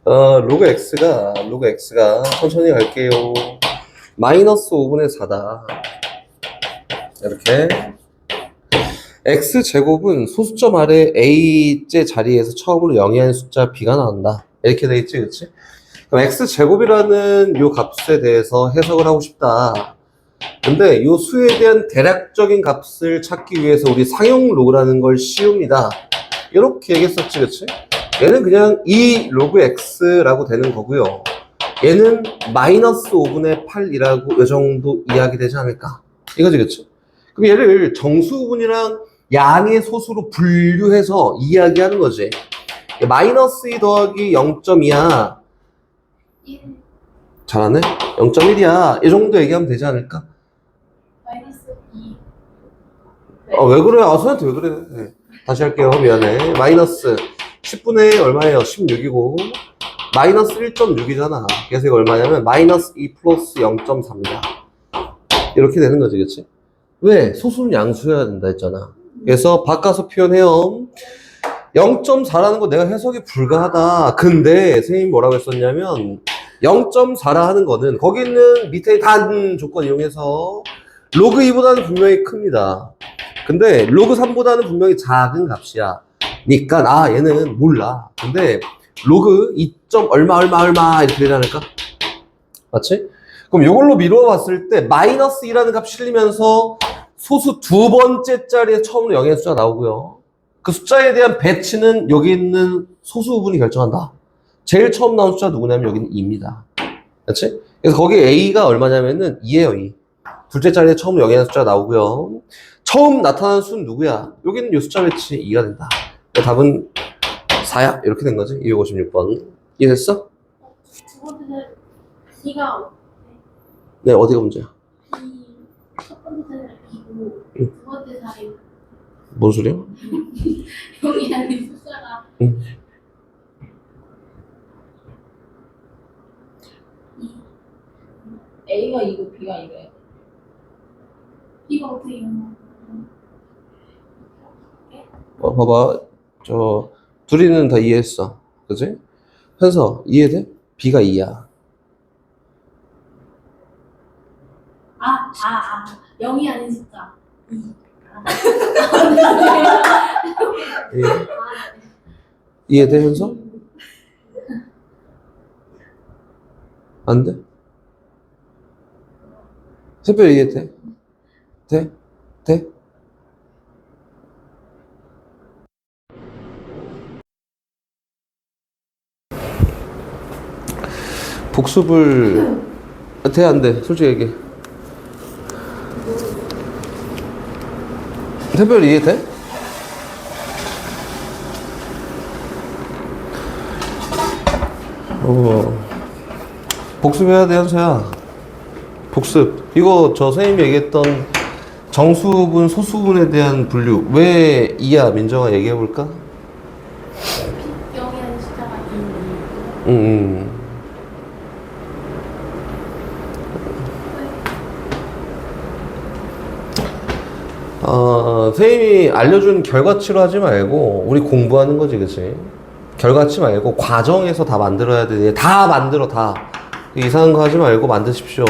로그 x가 천천히 갈게요. 마이너스 5분의 4다. 이렇게. x제곱은 소수점 아래 a째 자리에서 처음으로 영위하는 숫자 b가 나온다. 이렇게 되겠지, 그치? 그럼 x제곱이라는 요 값에 대해서 해석을 하고 싶다. 근데 요 수에 대한 대략적인 값을 찾기 위해서 우리 상용 로그라는 걸 씌웁니다. 이렇게 얘기했었지, 그치? 얘는 그냥 2 로그 x라고 되는 거고요. 얘는 마이너스 5분의 8이라고 이 정도 이해하게 되지 않을까? 이거지, 그치? 그럼 얘를 정수분이랑 양의 소수로 분류해서 이야기하는 거지. 마이너스 2 더하기 0.2야. 잘하네? 0.1이야. 이 정도 얘기하면 되지 않을까? 마이너스 2. 왜 그래? 선생님한테 왜 그래? 네. 다시 할게요. 미안해. 마이너스 10분의 얼마예요? 16이고 마이너스 1.6이잖아. 그래서 이거 얼마냐면 마이너스 2 플러스 0.4입니다. 이렇게 되는 거지, 그치? 왜? 소수는 양수여야 된다 했잖아. 그래서 바꿔서 표현해요. 0.4라는 거 내가 해석이 불가하다. 근데 선생님이 뭐라고 했었냐면 0.4라 하는 거는 거기 있는 밑에 단 조건 이용해서 로그 2보다는 분명히 큽니다. 근데 로그 3보다는 분명히 작은 값이야. 니까 얘는 몰라. 근데 로그 2. 얼마 이렇게 되지 않을까? 맞지? 그럼 이걸로 미루어 봤을 때 마이너스 2라는 값 실리면서 소수 두 번째 자리에 처음으로 영의 숫자가 나오고요. 그 숫자에 대한 배치는 여기 있는 소수 부분이 결정한다. 제일 처음 나온 숫자 누구냐면 여기는 2입니다. 그렇지? 그래서 거기 A가 얼마냐면은 2예요, 2. 둘째 자리에 처음 영의 숫자가 나오고요. 처음 나타나는 수는 누구야? 여기는 이 숫자 배치 2가 된다. 답은 4야. 이렇게 된 거지. 256번. 이해됐어? 두 번째는 B가 네, 어디가 문제야? 첫 번째는 B고 응. 두 번째 자리 뭔 소리야? 영이라는 숫자가 응. A가 2고 B가 2래. B가 어떻게 이런 봐봐. 둘이는 다 이해했어. 그지? 현서, 이해돼? B가 2야. 0이 아닌 숫자 2. 이해돼, 현서? 안 돼? 새별 이해돼? 돼? 돼? 복습을 돼? 안 돼? 솔직히 얘기해. 새별 이해돼? 복습해야 돼, 현서야. 복습. 이거 저 선생님이 얘기했던 정수분, 소수분에 대한 분류. 왜 2야? 민정아 얘기해볼까? 0이 아닌 숫자가 2. 선생님이 알려준 결과치로 하지 말고 우리 공부하는 거지, 그치? 결과치 말고 과정에서 다 만들어야 돼. 다 만들어, 다. 이상한 거 하지 말고 만드십시오.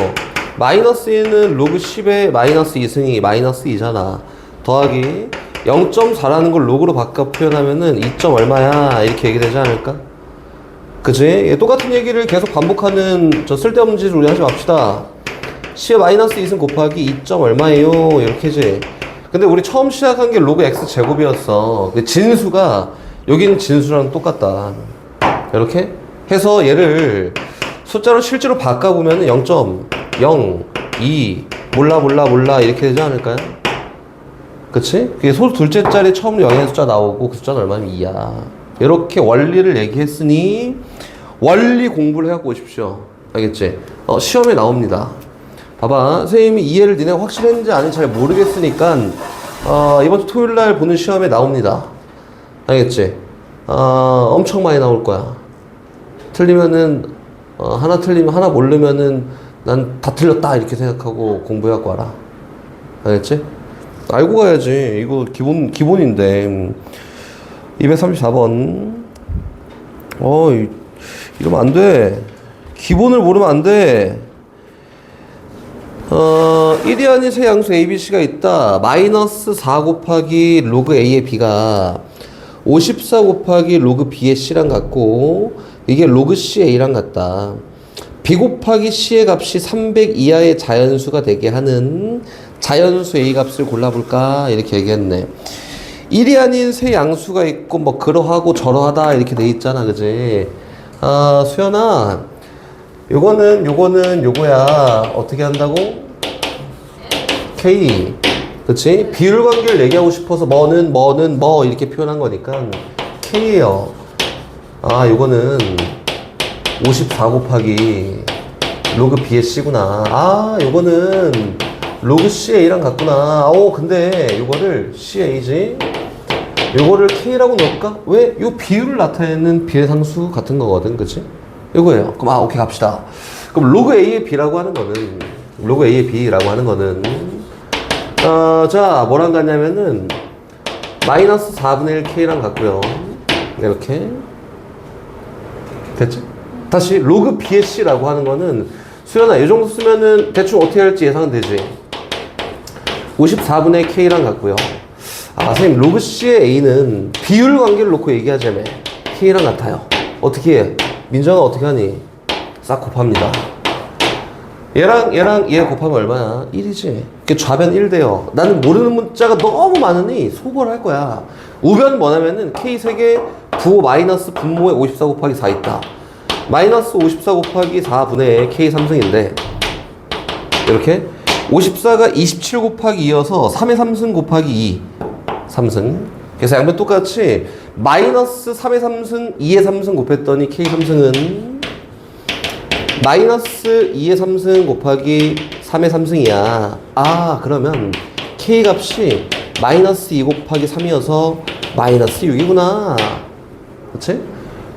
마이너스 1은 로그 10에 마이너스 2승이 마이너스 2잖아. 더하기 0.4라는 걸 로그로 바꿔 표현하면은 2. 얼마야? 이렇게 얘기되지 않을까? 그치? 똑같은 얘기를 계속 반복하는 저 쓸데없는 짓을 우리 하지 맙시다. 10에 마이너스 2승 곱하기 2. 얼마예요? 이렇게지. 근데 우리 처음 시작한 게 로그 x 제곱이었어. 그 진수가 여기는 진수랑 똑같다. 이렇게 해서 얘를 숫자로 실제로 바꿔보면 0.0, 2, 몰라 이렇게 되지 않을까요? 그치? 그게 소 둘째 자리 처음 영의 숫자 나오고 그 숫자는 얼마면 2야. 이렇게 원리를 얘기했으니 원리 공부를 해갖고 오십시오. 알겠지? 시험에 나옵니다. 봐봐. 선생님이 이해를 니네가 확실했는지 아닌지 잘 모르겠으니까 이번 주 토요일 날 보는 시험에 나옵니다. 알겠지? 엄청 많이 나올 거야. 틀리면은 하나 틀리면 하나 모르면은 난 다 틀렸다 이렇게 생각하고 공부해갖고 와라. 알겠지? 알고 가야지. 이거 기본인데. 234번. 이러면 안 돼. 기본을 모르면 안 돼. 1이 아닌 세 양수 a, b, c가 있다. 마이너스 4 곱하기 로그 a의 b가 54 곱하기 로그 b의 c랑 같고, 이게 로그 c a랑 같다. b 곱하기 c의 값이 300 이하의 자연수가 되게 하는 자연수 a 값을 골라볼까? 이렇게 얘기했네. 1이 아닌 세 양수가 있고 뭐 그러하고 저러하다 이렇게 돼 있잖아, 그지? 수연아, 요거는 요거야. 어떻게 한다고? K. 그치? 비율 관계를 얘기하고 싶어서 뭐는 뭐 이렇게 표현한 거니까 K예요. 요거는 54 곱하기 로그 B의 C구나. 요거는 로그 CA랑 같구나. 근데 요거를 CA지? 요거를 K라고 넣을까? 왜? 요 비율을 나타내는 비례상수 같은 거거든. 그치? 요거예요. 그럼 오케이 갑시다. 그럼 로그 A의 B라고 하는 거는, 로그 A의 B라고 하는 거는, 자, 뭐랑 같냐면은, 마이너스 4분의 1 K랑 같고요. 이렇게. 됐지? 다시, 로그 B의 C라고 하는 거는, 수연아, 이 정도 쓰면은 대충 어떻게 할지 예상은 되지? 54분의 K랑 같고요. 선생님, 로그 C의 A는 비율 관계를 놓고 얘기하자면 K랑 같아요. 어떻게 해? 민정아 어떻게 하니? 싹 곱합니다. 얘랑 얘 곱하면 얼마야? 1이지. 좌변 1 돼요. 나는 모르는 문자가 너무 많으니 소거를 할 거야. 우변 뭐냐면은 K 3개 부호 마이너스 분모에 54 곱하기 4 있다. 마이너스 54 곱하기 4분의 K 3승인데 이렇게 54가 27 곱하기 2여서 3의 3승 곱하기 2 3승. 그래서 양변 똑같이 마이너스 3의 3승 2의 3승 곱했더니 K 3승은 마이너스 2의 3승 곱하기 3의 3승이야. 그러면 K 값이 마이너스 2 곱하기 3이어서 마이너스 6이구나. 그치?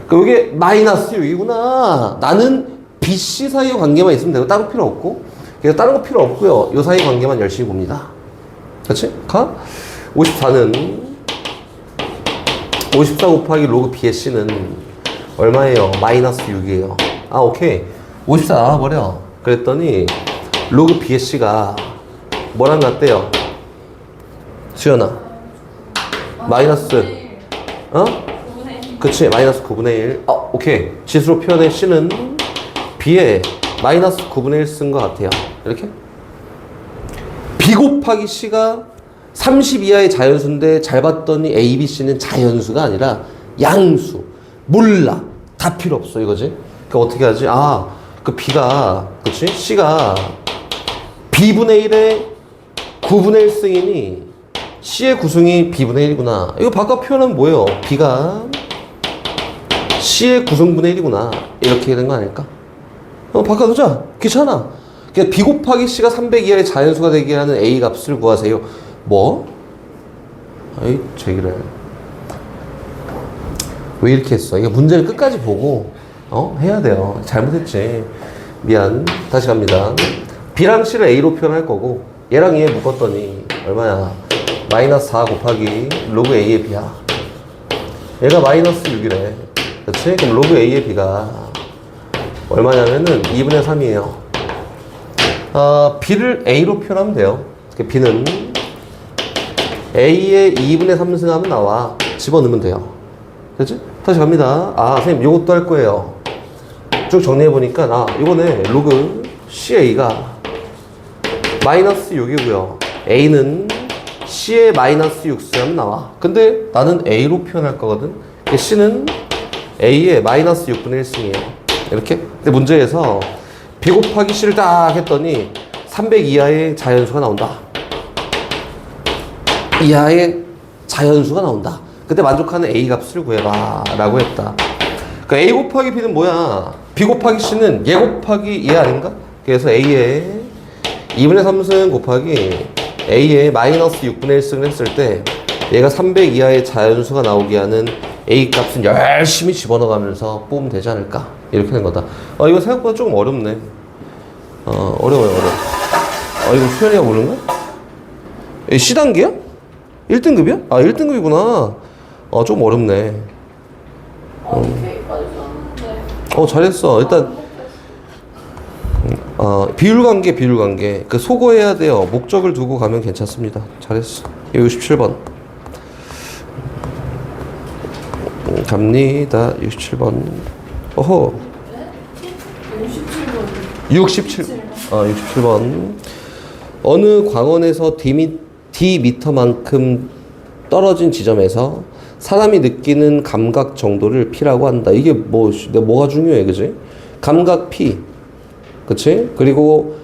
그럼 이게 마이너스 6이구나. 나는 B, C 사이의 관계만 있으면 되고 따로 필요 없고, 그래서 다른 거 필요 없고요. 요 사이 관계만 열심히 봅니다. 그치? 54는 54 곱하기 로그 B의 C는 얼마예요? 마이너스 6이에요. 오케이. 54 나와버려. 그랬더니 로그 B의 C가 뭐랑 같대요? 수연아. 마이너스 그치, 마이너스 9분의 1. 오케이. 지수로 표현해. C는 B에 마이너스 9분의 1 쓴 것 같아요. 이렇게. B 곱하기 C가 30 이하의 자연수인데 잘 봤더니 A, B, C는 자연수가 아니라 양수. 몰라. 다 필요 없어. 이거지. 그러니까 어떻게 하지? 그 B가, 그치? C가 B분의 1에 9분의 1승이니 C의 구승이 B분의 1이구나. 이거 바꿔 표현하면 뭐예요? B가 C의 구승분의 1이구나. 이렇게 되는 거 아닐까? 바꿔두자. 귀찮아. 그러니까 B 곱하기 C가 300 이하의 자연수가 되게 하는 A 값을 구하세요. 뭐? 제기를. 왜 이렇게 했어? 이게 문제를 끝까지 보고, 해야 돼요. 잘못했지. 미안. 다시 갑니다. B랑 C를 A로 표현할 거고, 얘랑 얘 묶었더니, 얼마야? 마이너스 4 곱하기 로그 A의 B야. 얘가 마이너스 6이래. 그치? 그럼 로그 A의 B가 얼마냐면은 2분의 3이에요. B를 A로 표현하면 돼요. B는 A의 2분의 3승하면 나와. 집어넣으면 돼요. 그치? 다시 갑니다. 선생님, 요것도 할 거예요. 쭉 정리해보니까, 이거네. 로그 CA가 마이너스 6이고요. A는 C의 마이너스 6 쓰면 나와. 근데 나는 A로 표현할 거거든. C는 A의 마이너스 6분의 1승이에요. 이렇게. 근데 문제에서 B 곱하기 C를 딱 했더니 300 이하의 자연수가 나온다. 이하의 자연수가 나온다. 그때 만족하는 A 값을 구해라 라고 했다. 그러니까 A 곱하기 B는 뭐야? B 곱하기 C는 얘 곱하기 얘 아닌가? 그래서 A의 2분의 3승 곱하기 A의 마이너스 6분의 1승을 했을 때 얘가 300 이하의 자연수가 나오게 하는 A 값은 열심히 집어넣어가면서 뽑으면 되지 않을까? 이렇게 된 거다. 이거 생각보다 조금 어렵네. 어려워요. 이거 수현이가 모르는 거야? C단계야? 1등급이야? 1등급이구나. 좀 어렵네. 오케이, 맞아. 잘했어. 일단 비율관계. 그 소거해야 돼요. 목적을 두고 가면 괜찮습니다. 잘했어. 67번. 갑니다. 67번. 어허. 67번. 어느 광원에서 D미터만큼 떨어진 지점에서 사람이 느끼는 감각 정도를 P라고 한다. 이게 뭐가 중요해, 그지? 감각 P. 그치? 그리고,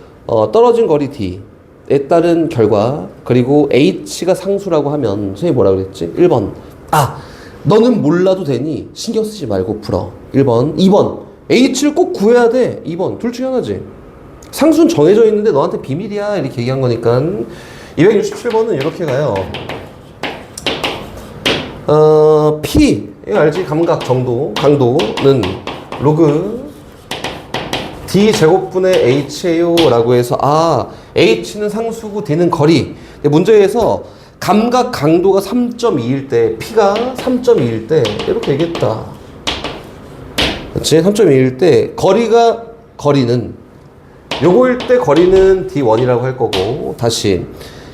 떨어진 거리 D에 따른 결과, 그리고 H가 상수라고 하면, 선생님이 뭐라 그랬지? 1번. 너는 몰라도 되니 신경 쓰지 말고 풀어. 1번. 2번. H를 꼭 구해야 돼. 2번. 둘 중에 하나지. 상수는 정해져 있는데 너한테 비밀이야. 이렇게 얘기한 거니까. 267번은 이렇게 가요. P. 이거 알지? 감각 정도. 강도는 로그 D 제곱분의 H예요. 라고 해서, H는 상수고 D는 거리. 문제에서 감각 강도가 3.2일 때, P가 3.2일 때, 이렇게 얘기했다. 그치? 3.2일 때, 거리는, 요거일 때 거리는 D1이라고 할 거고, 다시,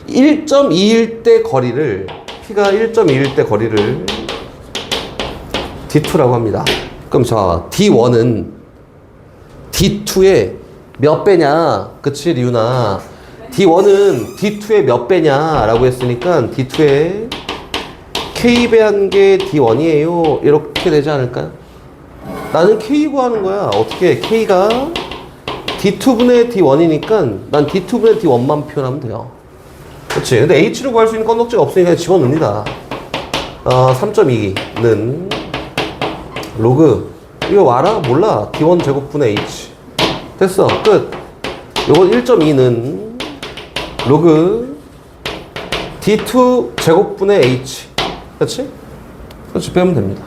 1.2일 때 거리를, P가 1.2일 때 거리를 D2라고 합니다. 그럼 자, D1은 D2의 몇 배냐? 그치, 리우나? D1은 D2의 몇 배냐? 라고 했으니까 D2의 K배한 게 D1이에요. 이렇게 되지 않을까요? 나는 K 구하는 거야. 어떻게? K가 D2분의 D1이니까 난 D2분의 D1만 표현하면 돼요. 그치? 근데 H를 구할 수 있는 건덕지가 없으니까 집어넣습니다. 3.2는 로그 이거 알아? 몰라. D1 제곱분의 H. 됐어. 끝. 요건 1.2는 로그 D2 제곱분의 H. 그렇지? 그렇지. 빼면 됩니다.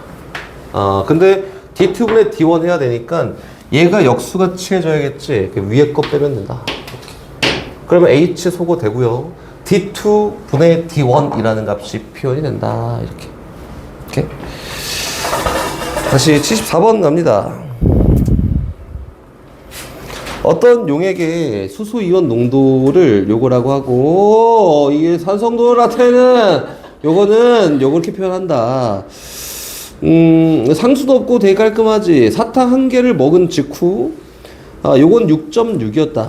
근데 D2분의 D1 해야 되니까 얘가 역수가 취해져야겠지. 위에 거 빼면 된다. 이렇게. 그러면 H 소거 되고요. D2분의 D1이라는 값이 표현이 된다. 이렇게. 다시 74번 갑니다. 어떤 용액의 수소이온 농도를 요거라고 하고, 이게 산성도를 나타내는 요거는 요렇게 표현한다. 상수도 없고 되게 깔끔하지. 사탕 한 개를 먹은 직후, 요건 6.6이었다.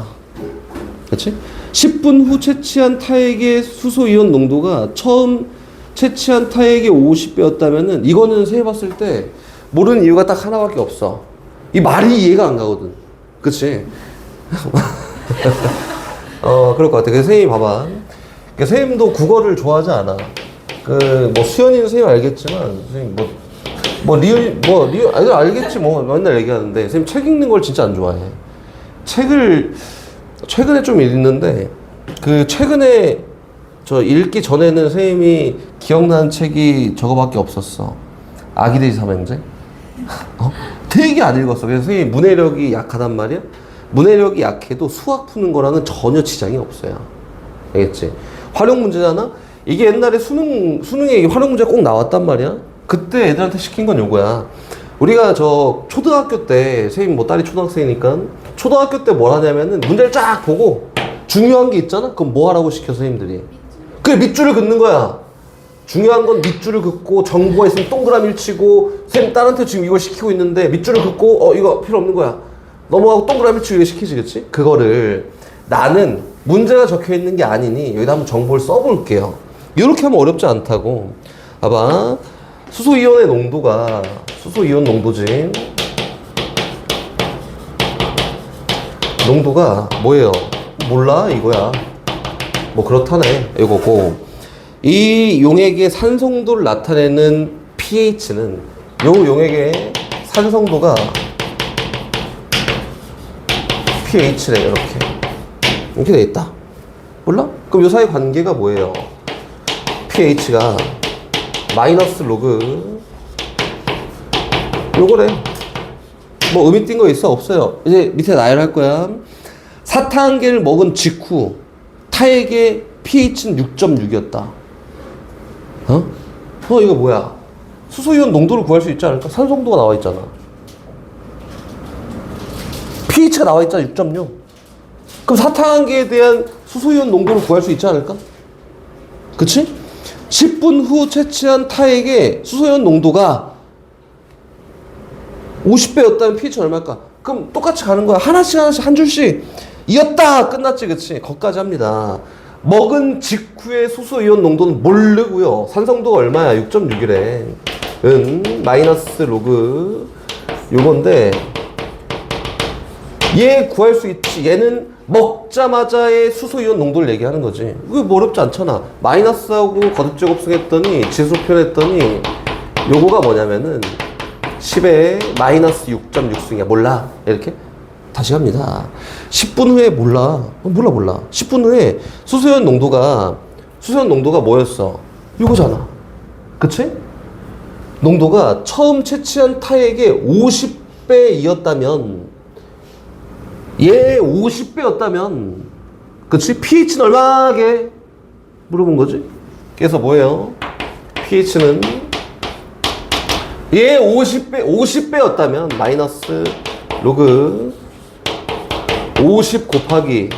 그렇지? 10분 후 채취한 타액의 수소이온 농도가 처음 채취한 타액의 50배였다면은, 이거는 세해봤을 때 모르는 이유가 딱 하나밖에 없어. 이 말이 이해가 안 가거든. 그치? 그럴 것 같아. 그래서 선생님 봐봐. 선생님도 국어를 좋아하지 않아. 수연이는 선생님 알겠지만, 선생님 아이들 알겠지, 맨날 얘기하는데, 선생님 책 읽는 걸 진짜 안 좋아해. 책을, 최근에 좀 읽는데, 최근에 저 읽기 전에는 선생님이 기억나는 책이 저거밖에 없었어. 아기돼지 삼형제? 되게 안 읽었어. 그래서 선생님이 문해력이 약하단 말이야? 문해력이 약해도 수학 푸는 거랑은 전혀 지장이 없어요. 알겠지? 활용 문제잖아? 이게 옛날에 수능에 활용 문제가 꼭 나왔단 말이야? 그때 애들한테 시킨 건 요거야. 우리가 초등학교 때, 선생님 딸이 초등학생이니까, 초등학교 때 뭘 하냐면은 문제를 쫙 보고, 중요한 게 있잖아? 그럼 뭐 하라고 시켜, 선생님들이? 그래, 밑줄을 긋는 거야. 중요한 건 밑줄을 긋고, 정보가 있으면 동그라미를 치고, 선생님 딸한테 지금 이걸 시키고 있는데, 밑줄을 긋고, 이거 필요 없는 거야. 넘어가고 동그라미 치고 시키지, 그치? 그거를 나는 문제가 적혀 있는 게 아니니, 여기다 한번 정보를 써볼게요. 이렇게 하면 어렵지 않다고. 봐봐. 수소이온의 농도가, 수소이온 농도지. 농도가 뭐예요? 몰라? 이거야. 그렇다네. 이거고. 이 용액의 산성도를 나타내는 pH는 요 용액의 산성도가 pH래. 이렇게 돼 있다. 몰라? 그럼 요 사이 관계가 뭐예요? pH가 마이너스 로그 요거래. 의미 띈 거 있어? 없어요. 이제 밑에 나열할 거야. 사탕 한 개를 먹은 직후 타액의 pH는 6.6이었다. 이거 뭐야? 수소이온 농도를 구할 수 있지 않을까? 산성도가 나와 있잖아. pH가 나와 있잖아, 6.6. 그럼 사탕한개에 대한 수소이온 농도를 구할 수 있지 않을까? 그치? 10분 후 채취한 타액의 수소이온 농도가 50배였다면 pH 얼마일까? 그럼 똑같이 가는 거야. 하나씩 한 줄씩 이었다 끝났지, 그치? 거기까지 합니다. 먹은 직후의 수소이온 농도는 모르고요. 산성도가 얼마야? 6.6이래. 마이너스 로그 요건데 얘 구할 수 있지. 얘는 먹자마자의 수소이온 농도를 얘기하는 거지. 그게 뭐 어렵지 않잖아. 마이너스하고 거듭제곱승 했더니 지수 표현했더니 요거가 뭐냐면은 10에 마이너스 6.6승이야. 몰라. 이렇게 다시 갑니다. 10분 후에 몰라. 몰라. 10분 후에 수소이온 농도가 뭐였어? 이거잖아. 그치? 농도가 처음 채취한 타액의 50배이었다면 얘 50배였다면 그치? pH는 얼마게? 물어본 거지? 그래서 뭐예요? pH는 얘 50배였다면 마이너스 로그 50 곱하기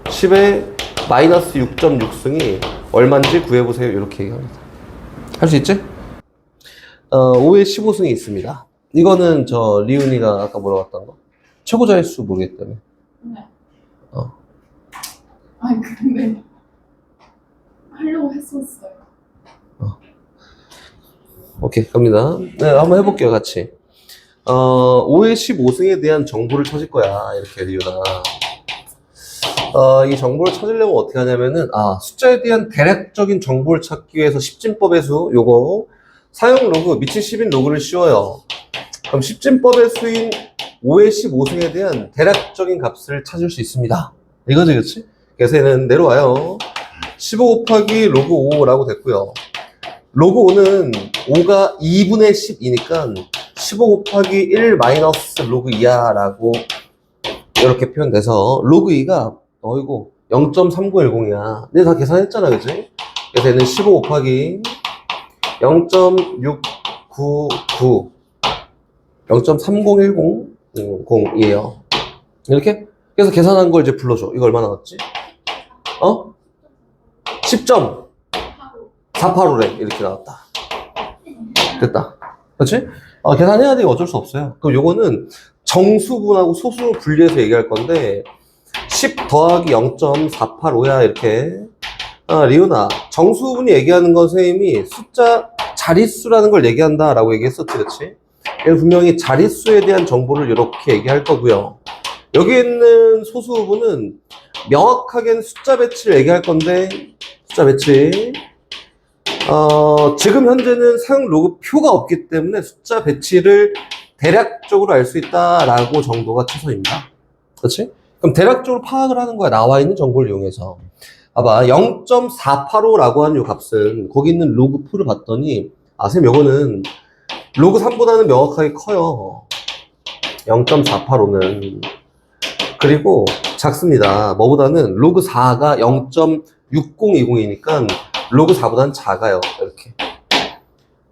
10에 마이너스 6.6승이 얼마인지 구해보세요. 이렇게 얘기합니다. 할 수 있지? 5에 15승이 있습니다. 이거는 저 리은이가 아까 물어봤던 거. 최고자의 수 모르겠다며. 네. 아니 근데 하려고 했었어요. 오케이, 갑니다. 네, 한번 해볼게요, 같이. 5에 15승에 대한 정보를 찾을 거야, 이렇게, 리우나. 이 정보를 찾으려면 어떻게 하냐면은, 숫자에 대한 대략적인 정보를 찾기 위해서 10진법의 수, 요거, 사용 로그, 미친 10인 로그를 씌워요. 그럼 10진법의 수인 5에 15승에 대한 대략적인 값을 찾을 수 있습니다. 이거지, 그치? 그래서 얘는 내려와요. 15 곱하기 로그 5라고 됐고요. 로그 5는 5가 2분의 10이니까 15 곱하기 1 마이너스 로그 2야 라고 이렇게 표현돼서 로그 2가 어이고 0.3910이야. 근데 다 계산했잖아, 그치? 그래서 얘는 15 곱하기 0.699 0.30100이에요. 이렇게? 그래서 계산한 걸 이제 불러줘. 이거 얼마 나왔지? 10.485래. 이렇게 나왔다. 됐다. 그렇지? 계산해야 돼. 어쩔 수 없어요. 그럼 요거는 정수분하고 소수분 분리해서 얘기할 건데 10 더하기 0.485야. 이렇게. 리은아, 정수분이 얘기하는 건 선생님이 숫자 자릿수라는 걸 얘기한다 라고 얘기했었지, 그렇지? 그래서 분명히 자릿수에 대한 정보를 이렇게 얘기할 거고요. 여기 있는 소수분은 명확하게는 숫자 배치를 얘기할 건데 숫자 배치 지금 현재는 사용 로그 표가 없기 때문에 숫자 배치를 대략적으로 알 수 있다라고 정도가 최선입니다. 그렇지? 그럼 대략적으로 파악을 하는 거야. 나와 있는 정보를 이용해서. 봐봐. 0.485라고 하는 이 값은 거기 있는 로그 표를 봤더니 선생님 요거는 로그 3보다는 명확하게 커요. 0.485는. 그리고 작습니다. 뭐보다는 로그 4가 0.6020이니까 로그 4보다는 작아요. 이렇게.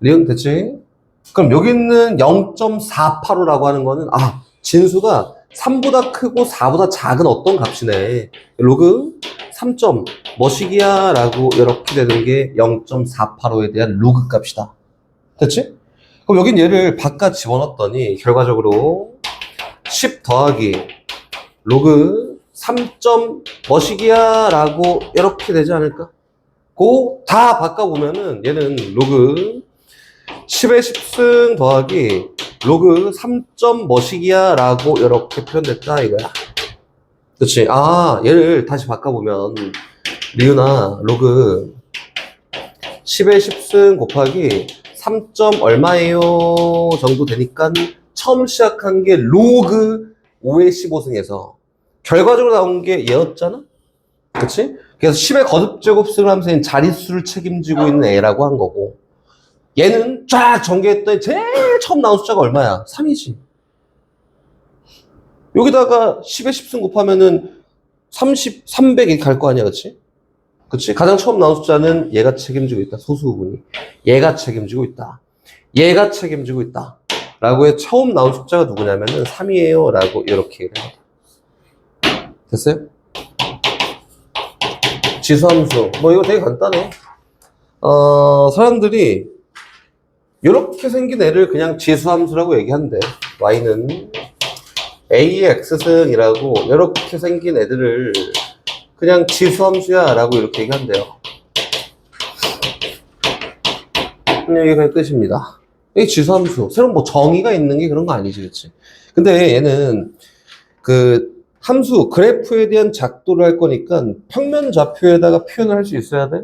리은 됐지? 그럼 여기 있는 0.485라고 하는 거는 진수가 3보다 크고 4보다 작은 어떤 값이네. 로그 3점 뭐시기야 라고 이렇게 되는 게 0.485에 대한 로그 값이다. 됐지? 그럼 여긴 얘를 바깥 집어넣었더니 결과적으로 10 더하기 로그 3점 뭐시기야 라고 이렇게 되지 않을까? 고 다 바꿔보면은 얘는 로그 10의 10승 더하기 로그 3점 뭐시기야 라고 이렇게 표현됐다 이거야. 그렇지? 얘를 다시 바꿔보면 리은아 로그 10의 10승 곱하기 3점 얼마예요 정도 되니까 처음 시작한 게 로그 5의 15승에서 결과적으로 나온 게 얘였잖아? 그치? 그래서 10의 거듭제곱승을 하면서 얘는 자릿수를 책임지고 있는 애라고 한 거고 얘는 쫙 전개했더니 제일 처음 나온 숫자가 얼마야? 3이지. 여기다가 10의 10승 곱하면은 300 이렇게 갈 거 아니야, 그치? 그치? 가장 처음 나온 숫자는 얘가 책임지고 있다. 소수 부분이. 얘가 책임지고 있다. 얘가 책임지고 있다. 라고 해 처음 나온 숫자가 누구냐면은 3이에요 라고 이렇게 얘기를 합니다. 됐어요? 지수함수 뭐 이거 되게 간단해. 사람들이 이렇게 생긴 애를 그냥 지수함수라고 얘기한대. y는 a의 x승이라고 이렇게 생긴 애들을 그냥 지수함수야 라고 이렇게 얘기한대요. 이게 그냥 뜻입니다. 이게 지수함수. 새로운 뭐 정의가 있는 게 그런 거 아니지, 그치? 근데 얘는 그 함수, 그래프에 대한 작도를 할 거니까 평면 좌표에다가 표현을 할 수 있어야 돼.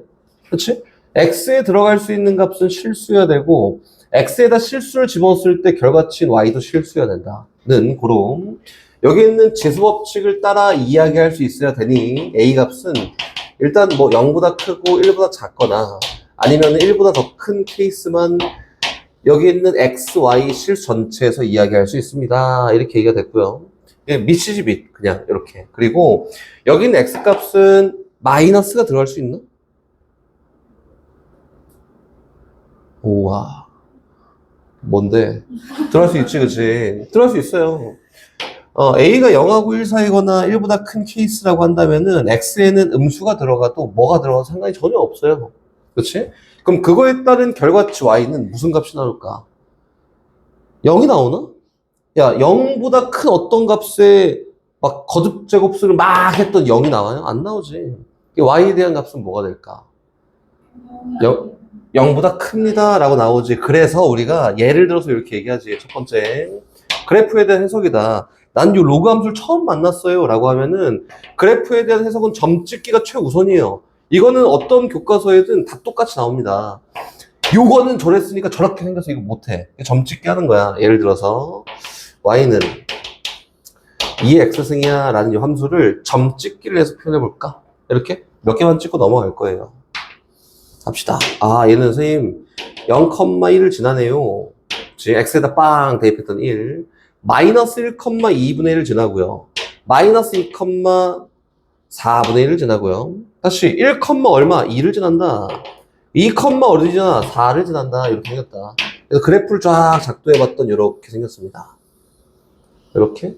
그치? x에 들어갈 수 있는 값은 실수여야 되고, x에다 실수를 집어넣었을 때 결과치인 y도 실수여야 된다는 그런 여기 있는 지수법칙을 따라 이야기할 수 있어야 되니 a 값은 일단 뭐 0보다 크고 1보다 작거나 아니면 1보다 더 큰 케이스만 여기 있는 x, y 실 전체에서 이야기할 수 있습니다. 이렇게 얘기가 됐고요. 밑이지 밑 그냥 이렇게. 그리고 여기 있는 x 값은 마이너스가 들어갈 수 있나? 우와 뭔데? 들어갈 수 있지 그치? 들어갈 수 있어요. a가 0하고 1 사이거나 1보다 큰 케이스라고 한다면은 x에는 음수가 들어가도 뭐가 들어가도 상관이 전혀 없어요. 그치? 그럼 그거에 따른 결과치 y는 무슨 값이 나올까? 0이 나오나? 야, 0보다 큰 어떤 값에 막 거듭 제곱수를 막 했던 0이 나와요? 안 나오지. y에 대한 값은 뭐가 될까? 0보다 큽니다 라고 나오지. 그래서 우리가 예를 들어서 이렇게 얘기하지. 첫 번째 그래프에 대한 해석이다. 난 요 로그 함수를 처음 만났어요 라고 하면은 그래프에 대한 해석은 점 찍기가 최우선이에요. 이거는 어떤 교과서에든 다 똑같이 나옵니다. 요거는 저랬으니까 저렇게 생겨서 이거 못해. 점 찍기 하는 거야. 예를 들어서 y는 2x승이야 라는 이 함수를 점 찍기를 해서 표현해 볼까? 이렇게 몇 개만 찍고 넘어갈 거예요. 합시다. 아, 얘는 선생님 0,1을 지나네요. 지금 x에다 빵 대입했던 1. 마이너스 1,2분의 1을 지나고요. 마이너스 2,4분의 1을 지나고요. 다시 1, 얼마? 2를 지난다. 2, 어디 지나? 4를 지난다. 이렇게 생겼다. 그래서 그래프를 쫙 작도해봤던 이렇게 생겼습니다. 이렇게.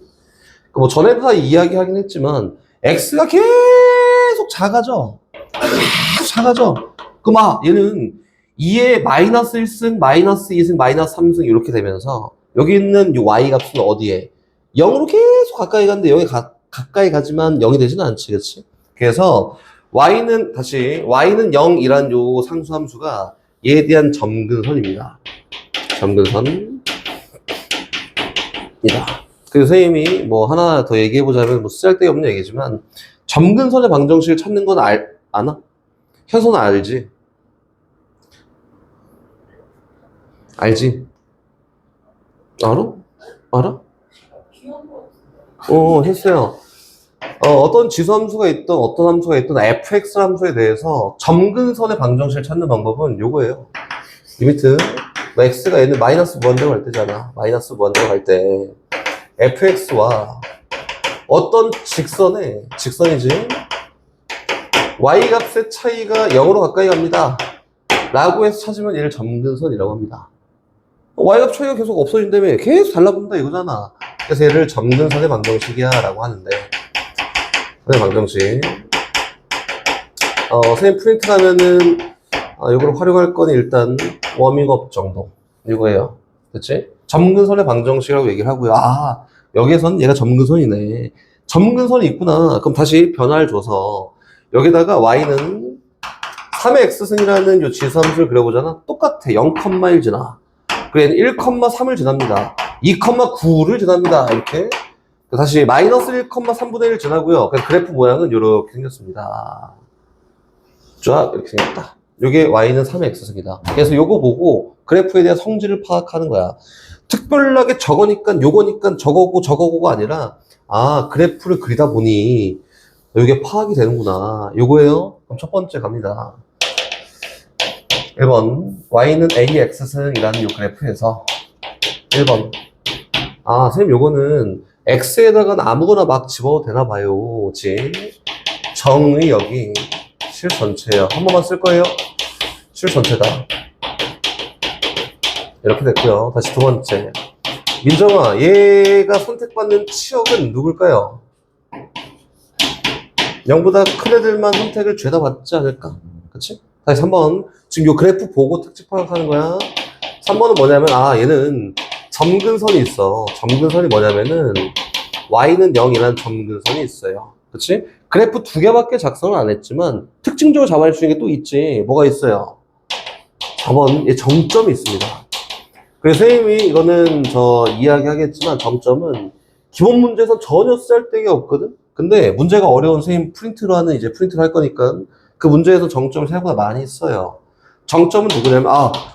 뭐 전에도 다 이야기하긴 했지만 x가 계속 작아져. 계속 작아져. 그럼 얘는 2에 마이너스 1승, 마이너스 2승, 마이너스 3승 이렇게 되면서 여기 있는 이 y 값은 어디에? 0으로 계속 가까이 가는데 여기 가까이 가지만 0이 되지는 않지, 그렇지? 그래서 y는 0이란 요 상수함수가 얘에 대한 점근선입니다. 점근선이다. 그래서 선생님이 뭐 하나 더 얘기해보자면 뭐 쓸데없는 얘기지만 점근선의 방정식을 찾는 건 아나? 현선은 알지? 알지? 알아? 했어요. 어떤 지수함수가 있던 어떤 함수가 있던 fx 함수에 대해서 점근선의 방정식을 찾는 방법은 요거예요. 리미트 뭐 x가 얘는 마이너스 무한대로 갈 때잖아. 마이너스 무한대로 갈 때 fx와 어떤 직선이지 y 값의 차이가 0으로 가까이 갑니다 라고 해서 찾으면 얘를 점근선이라고 합니다. y값 차이가 계속 없어진다며 계속 달라붙는다 이거잖아. 그래서 얘를 점근선의 방정식이야 라고 하는데 선의 방정식 선생님 프린트 가면은 이걸 활용할 거는 일단 워밍업 정도 이거예요. 그치? 점근선의 방정식이라고 얘기를 하고요. 여기에서는 얘가 점근선이네. 점근선이 있구나. 그럼 다시 변화를 줘서 여기다가 y는 3의 x승이라는 요 지수함수를 그려보잖아. 똑같아. 0,1 지나. 그래 1,3을 지납니다. 2,9를 지납니다. 이렇게. 다시 마이너스 1,3분의 1을 지나고요. 그래프 모양은 이렇게 생겼습니다. 쫙 이렇게 생겼다. 요게 y는 3의 x승이다. 그래서 요거 보고 그래프에 대한 성질을 파악하는 거야. 특별하게 저거니까 요거니까 저거고가 아니라 그래프를 그리다 보니 요게 파악이 되는구나. 요거예요. 그럼 첫 번째 갑니다. 1번 y는 ax승이라는 요 그래프에서 1번 선생님 요거는 x에다가 아무거나 막 집어도 되나 봐요. 정의 여기 실 전체예요. 한 번만 쓸 거예요. 실 전체다. 이렇게 됐고요. 다시 두 번째 민정아, 얘가 선택받는 치역은 누굴까요? 0보다 큰 애들만 선택을 죄다 받지 않을까? 그치? 다시 3번. 지금 요 그래프 보고 특징 파악하는 거야. 3번은 뭐냐면, 얘는 점근선이 있어. 점근선이 뭐냐면은, y는 0이라는 점근선이 있어요. 그치? 그래프 2개밖에 작성을 안 했지만, 특징적으로 잡아낼 수 있는 게 또 있지. 뭐가 있어요? 4번, 얘 정점이 있습니다. 그래서 선생님이 이거는 저 이야기 하겠지만, 정점은 기본 문제에서 전혀 쓸데가 없거든? 근데 문제가 어려운 선생님 프린트로 하는 이제 프린트를 할 거니까, 그 문제에서 정점을 생각보다 많이 써요. 정점은 누구냐면,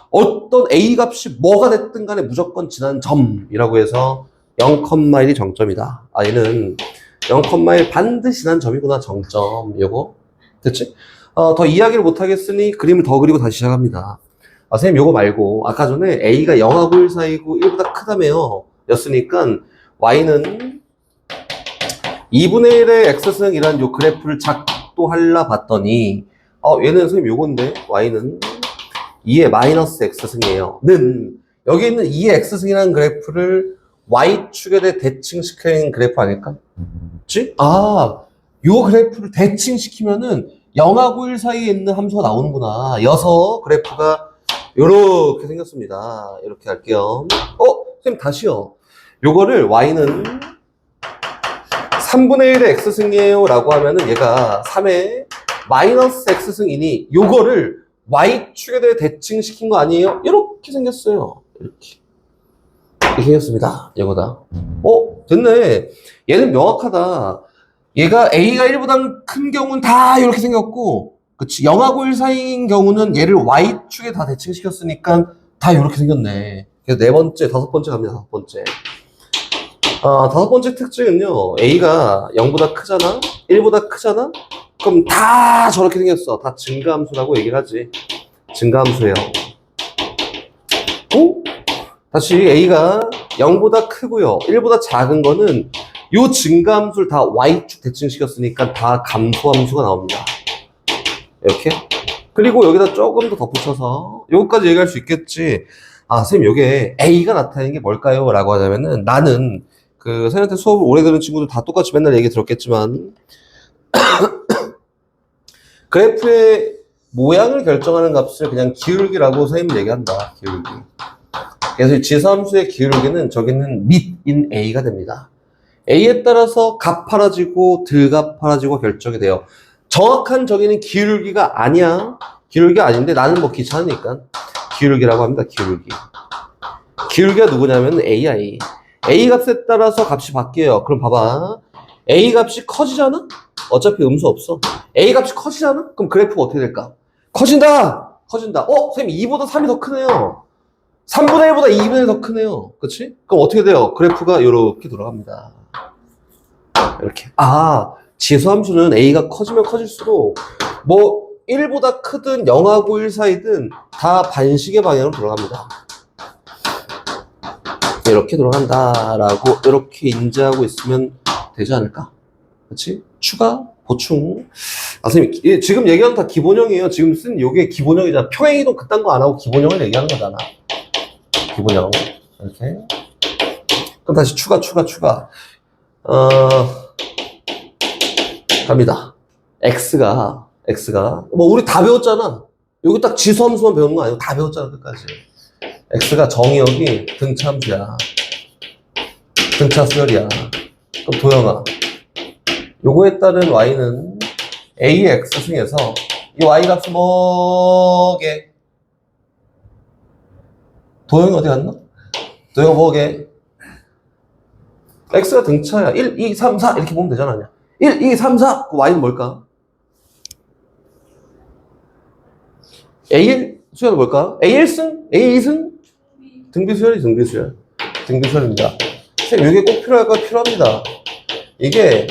어떤 A 값이 뭐가 됐든 간에 무조건 지난 점이라고 해서 0,1이 정점이다. 얘는 0,1 반드시 지난 점이구나, 정점. 요거. 됐지? 더 이야기를 못 하겠으니 그림을 더 그리고 다시 시작합니다. 선생님 요거 말고, 아까 전에 A가 0하고 1 사이고 1보다 크다며요. 였으니까, Y는 2분의 1의 X승이라는 요 그래프를 작도하려 봤더니, 얘는 선생님 요건데, Y는 2의 마이너스 X승이에요. 여기 있는 2의 X승이라는 그래프를 Y축에 대칭시키는 그래프 아닐까? 그치? 요 그래프를 대칭시키면은 0하고 1 사이에 있는 함수가 나오는구나. 여서 그래프가 요렇게 생겼습니다. 이렇게 할게요. 선생님 다시요. 요거를 Y는 3분의 1의 X승이에요 라고 하면은 얘가 3의 마이너스 X승이니 요거를 Y축에 대칭시킨 거 아니에요? 이렇게 생겼어요. 이렇게 생겼습니다. 이거다. 됐네. 얘는 명확하다. 얘가 A가 1보다 큰 경우는 다 이렇게 생겼고, 그치? 0하고 1 사이인 경우는 얘를 Y축에 다 대칭시켰으니까 다 이렇게 생겼네. 그래서 네 번째, 다섯 번째 갑니다. 다섯 번째. 다섯 번째 특징은요, A가 0보다 크잖아? 1보다 크잖아? 그럼 다 저렇게 생겼어. 다 증가함수라고 얘기를 하지. 증가함수예요. 다시 A가 0보다 크고요. 1보다 작은 거는 요 증가함수를 다 Y축 대칭시켰으니까 다 감소함수가 나옵니다. 이렇게. 그리고 여기다 조금 더 덧붙여서 요거까지 얘기할 수 있겠지. 선생님 요게 A가 나타내는 게 뭘까요? 라고 하자면은, 나는 선생님한테 수업을 오래 들은 친구들 다 똑같이 맨날 얘기 들었겠지만 그래프의 모양을 결정하는 값을 그냥 기울기라고 선생님이 얘기한다. 기울기. 그래서 이 지수함수의 기울기는 저기는 밑인 A가 됩니다. A에 따라서 가파라지고 덜 가파라지고 결정이 돼요. 정확한 저기는 기울기가 아니야. 기울기가 아닌데 나는 뭐 귀찮으니까 기울기라고 합니다. 기울기. 기울기가 누구냐면 A야. A 값에 따라서 값이 바뀌어요. 그럼 봐봐. A 값이 커지잖아? 어차피 음수 없어. A 값이 커지잖아? 그럼 그래프가 어떻게 될까? 커진다! 커진다. 선생님 2보다 3이 더 크네요. 3분의 1보다 2분의 1 더 크네요. 그치? 그럼 어떻게 돼요? 그래프가 이렇게 돌아갑니다. 이렇게. 지수함수는 A가 커지면 커질수록 1보다 크든 0하고 1 사이든 다 반식의 방향으로 돌아갑니다. 이렇게 돌아간다라고 이렇게 인지하고 있으면 되지 않을까? 그렇지? 추가, 보충. 선생님, 지금 얘기하는 다 기본형이에요. 지금 쓴 요게 기본형이잖아. 평행이동 그딴 거 안 하고 기본형을 얘기하는 거잖아. 기본형. 이렇게. 그럼 다시 추가. 갑니다. X가, 우리 다 배웠잖아. 여기 딱 지수함수만 배우는 거 아니고 다 배웠잖아, 끝까지. X가 정의역이 등차함수야. 등차 수열이야. 그럼 도영아, 요거에 따른 Y는 A의 X승에서 이 Y 값은 뭐게? 도영이 어디 갔나? 도영아 뭐게? X가 등차야. 1, 2, 3, 4 이렇게 보면 되잖아. 1, 2, 3, 4. 그 Y는 뭘까? A1 수열은 뭘까? A1승? A2승? 등비수열이 등비수열입니다. 선생님, 이게 꼭 필요할까? 필요합니다. 이게,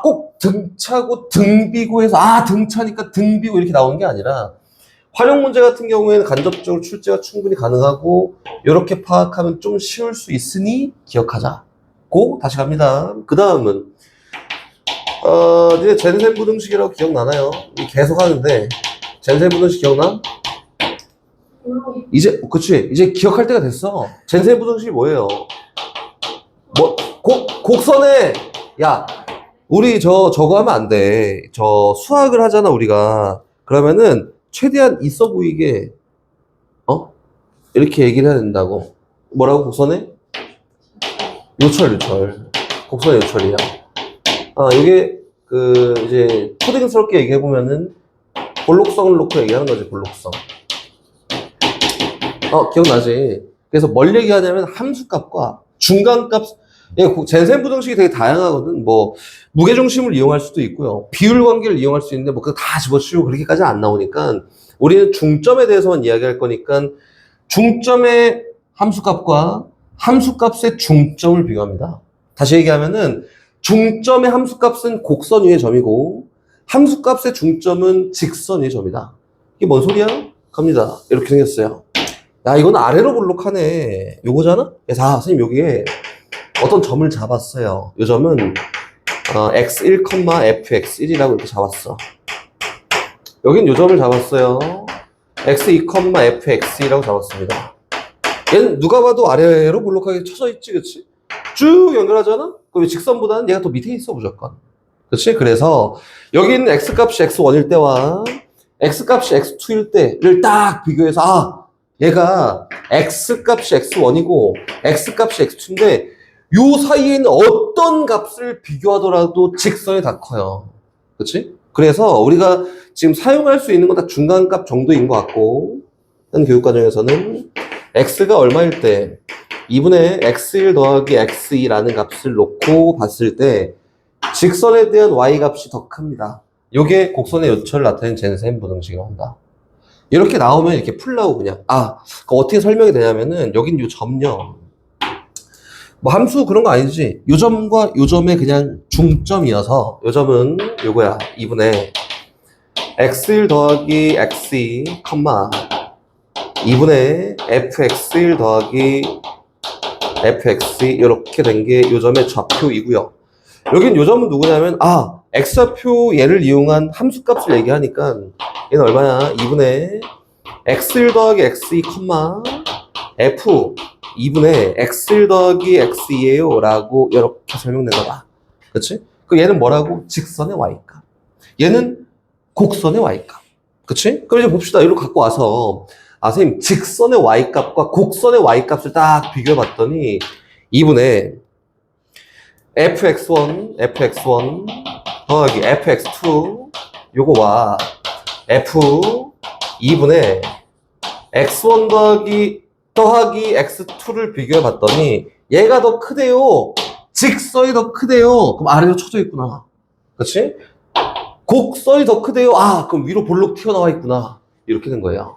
꼭 등차고 등비고 해서, 등차니까 등비고 이렇게 나오는 게 아니라, 활용 문제 같은 경우에는 간접적으로 출제가 충분히 가능하고, 이렇게 파악하면 좀 쉬울 수 있으니 기억하자. 다시 갑니다. 그 다음은, 이제 젠센 부등식이라고 기억나나요? 계속 하는데, 젠센 부등식 기억나? 이제, 그치. 이제 기억할 때가 됐어. 젠센 부등식이 뭐예요? 곡선에, 야, 우리 저거 하면 안 돼. 저 수학을 하잖아, 우리가. 그러면은, 최대한 있어 보이게, 이렇게 얘기를 해야 된다고. 뭐라고, 곡선에? 요철. 곡선의 요철이야. 이게, 이제, 초딩스럽게 얘기해보면은, 볼록성을 놓고 얘기하는 거지, 볼록성. 기억나지? 그래서 뭘 얘기하냐면, 함수값과 중간값, 젠센 부등식이 되게 다양하거든. 뭐, 무게중심을 이용할 수도 있고요. 비율 관계를 이용할 수 있는데, 뭐, 그거 다 집어치우고 그렇게까지 안 나오니까, 우리는 중점에 대해서만 이야기할 거니까, 중점의 함수값과 함수값의 중점을 비교합니다. 다시 얘기하면은, 중점의 함수값은 곡선 위의 점이고, 함수값의 중점은 직선 위의 점이다. 이게 뭔 소리야? 갑니다. 이렇게 생겼어요. 야, 이건 아래로 볼록하네. 요거잖아? 자, 선생님, 여기에 어떤 점을 잡았어요. 이 점은 x1, fx1이라고 이렇게 잡았어. 여긴 이 점을 잡았어요. x2, fx2라고 잡았습니다. 얘는 누가 봐도 아래로 볼록하게 쳐져 있지, 그치? 쭉 연결하잖아? 그럼 직선보다는 얘가 더 밑에 있어, 무조건. 그치? 그래서 여기 있는 x값이 x1일 때와 x값이 x2일 때를 딱 비교해서 얘가 x값이 x1이고 x값이 x2인데 요 사이에 있는 어떤 값을 비교하더라도 직선이 다 커요. 그치? 그래서 우리가 지금 사용할 수 있는 건 다 중간값 정도인 것 같고, 한 교육과정에서는 x가 얼마일 때 2분의 x1 더하기 x2라는 값을 놓고 봤을 때 직선에 대한 y 값이 더 큽니다. 요게 곡선의 요철을 나타내는 젠센 부등식이라고 한다. 이렇게 나오면 이렇게 풀라고 그냥. 어떻게 설명이 되냐면은 여긴 요 점요. 뭐 함수 그런 거 아니지. 요 점과 요 점의 그냥 중점이어서 요 점은 요거야. 2분의 x1 더하기 x2, 2분의 fx1 더하기 fx2 이렇게 된 게 요 점의 좌표이고요. 여긴 요 점은 누구냐면 x좌표 얘를 이용한 함수값을 얘기하니까 얘는 얼마야? 2분의 x1 더하기 x2, f 2분의 x1 더하기 x2예요 라고 이렇게 설명된 거다. 그치? 그 얘는 뭐라고? 직선의 y값. 얘는 곡선의 y값. 그치? 그럼 이제 봅시다. 이리로 갖고 와서 선생님 직선의 y값과 곡선의 y값을 딱 비교해 봤더니 2분의 fx1 더하기 fx2 요거와 f 2분의 x1 더하기 x2를 비교해 봤더니 얘가 더 크대요. 직선이 더 크대요. 그럼 아래로 쳐져 있구나. 그렇지? 곡선이 더 크대요. 그럼 위로 볼록 튀어나와 있구나. 이렇게 된 거예요.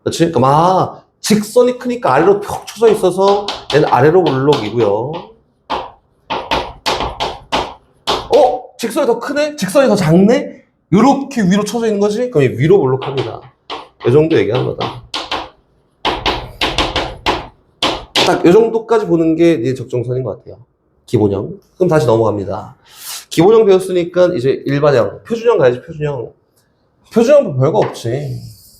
그렇지? 그럼 직선이 크니까 아래로 푹 쳐져 있어서 얘는 아래로 볼록이고요. 직선이 더 크네? 직선이 더 작네? 이렇게 위로 쳐져 있는 거지? 그럼 위로 볼록합니다. 이 정도 얘기하는 거다. 딱 이 정도까지 보는 게 네 적정선인 것 같아요. 기본형. 그럼 다시 넘어갑니다. 기본형 배웠으니까 이제 일반형, 표준형 가야지, 표준형. 표준형 별거 없지.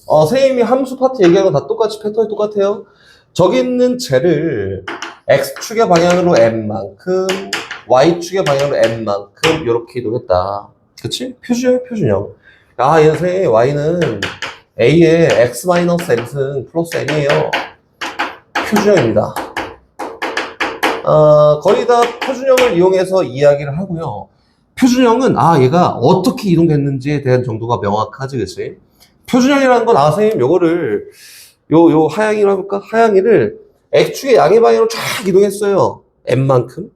선생님이 함수 파트 얘기하는 거 다 똑같이 패턴이 똑같아요. 저기 있는 쟤를 x축의 방향으로 n만큼, y축의 방향으로 n만큼 이렇게 이동했다. 그치? 표준형. 얘는 선생님 y는 a의 x-n승 플러스 n이에요. 표준형입니다. 거의 다 표준형을 이용해서 이야기를 하고요. 표준형은 얘가 어떻게 이동됐는지에 대한 정도가 명확하지, 그치? 표준형이라는 건 선생님 요거를 요 하향이라고 할까? 하향이를 x축의 양의 방향으로 쫙 이동했어요. n만큼.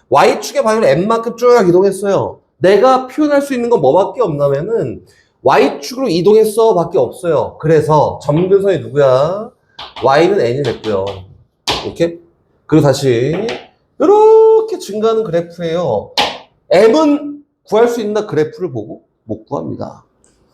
y축의 방향으로 n만큼 쭉 이동했어요. 내가 표현할 수 있는 건 뭐밖에 없냐면은 y축으로 이동했어 밖에 없어요. 그래서 점근선이 누구야? y는 n이 됐고요. 이렇게. 그리고 다시 이렇게 증가하는 그래프예요. m은 구할 수 있나 그래프를 보고 못 구합니다.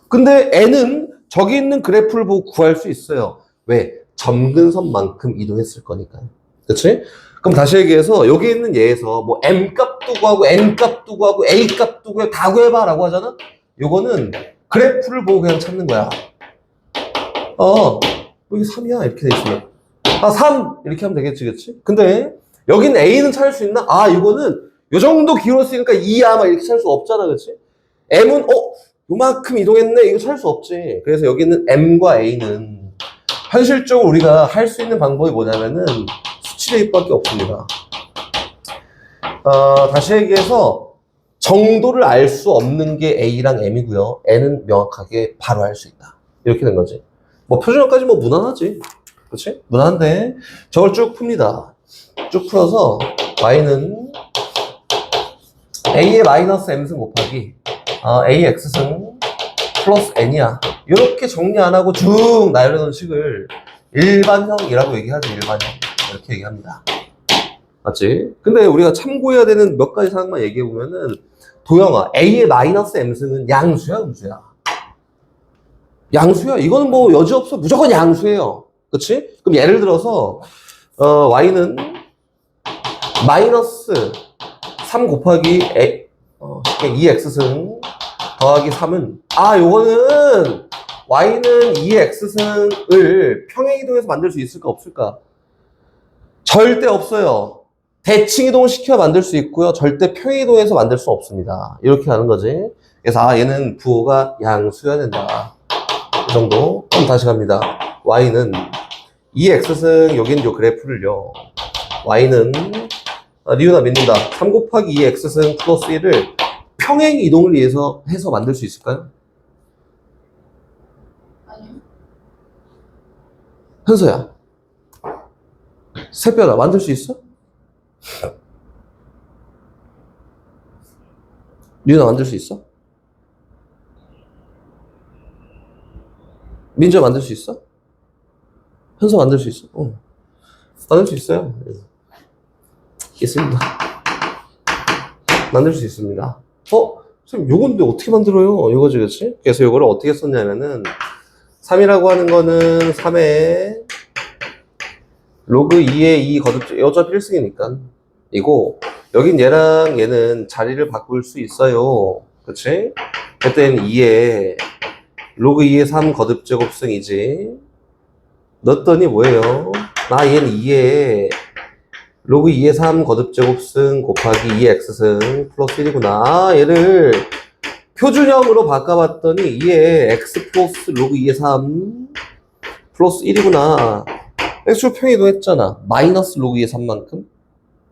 근데 n은 저기 있는 그래프를 보고 구할 수 있어요. 왜? 점근선만큼 이동했을 거니까요. 그치? 그럼 다시 얘기해서 여기 있는 얘에서 뭐 m값도 구하고 n값도 구하고 a값도 구해 다 구해봐 라고 하잖아? 요거는 그래프를 보고 그냥 찾는 거야. 이게 3이야 이렇게 돼 있으면 3 이렇게 하면 되겠지, 그치? 근데 여긴 A는 찾을 수 있나? 이거는 요 정도 길었으니까 2야 막 이렇게 찾을 수 없잖아, 그치? M은 요만큼 이동했네 이거 찾을 수 없지. 그래서 여기는 M과 A는 현실적으로 우리가 할 수 있는 방법이 뭐냐면은 수치 대입밖에 없습니다. 다시 얘기해서 정도를 알 수 없는 게 A랑 M이고요. N은 명확하게 바로 알 수 있다. 이렇게 된 거지. 뭐 표준어까지 뭐 무난하지. 그렇지? 무난한데 저걸 쭉 풉니다. 쭉 풀어서 Y는 A의 마이너스 M승 곱하기 A X승 플러스 N이야. 이렇게 정리 안 하고 쭉 나열해놓은 식을 일반형이라고 얘기하지. 일반형 이렇게 얘기합니다. 맞지? 근데 우리가 참고해야 되는 몇 가지 사항만 얘기해보면은 도형아 A의 마이너스 M승은 양수야 음수야? 양수야. 이거는 뭐 여지없어. 무조건 양수예요. 그치? 그럼 예를 들어서 Y는 마이너스 3 곱하기 2x승 더하기 3은 요거는 Y는 2x승을 평행이동해서 만들 수 있을까 없을까? 절대 없어요. 대칭이동을 시켜 만들 수 있고요. 절대 평행이동해서 만들 수 없습니다. 이렇게 하는 거지. 그래서 얘는 부호가 양수여야 된다. 이 정도. 그럼 다시 갑니다. Y는 2x승 여긴 요 그래프를요. Y는 리우나 믿는다. 3 곱하기 2x승 플러스 1을 평행 이동을 위해서 해서 만들 수 있을까요? 아니요. 현서야. 새별아 만들 수 있어? 리우나 만들 수 있어? 민주야 만들 수 있어? 현서 만들 수 있어? 만들 수 있어요. 있습니다. 만들 수 있습니다. 선생님, 요건 근데 어떻게 만들어요? 이거지, 그치? 그래서 요거를 어떻게 썼냐면은, 3이라고 하는 거는 3에 로그 2의 2 거듭, 어차피 1승이니까. 이고, 여긴 얘랑 얘는 자리를 바꿀 수 있어요. 그치? 그때는 2에 로그 2의 3 거듭제곱승이지. 넣었더니 뭐예요? 얘는 2에 로그 2의 3 거듭제곱승 곱하기 2x승 플러스 1이구나. 얘를 표준형으로 바꿔봤더니 2에 x 플러스 로그 2의 3 플러스 1이구나. x축 평이동했잖아. 마이너스 로그 2의 3만큼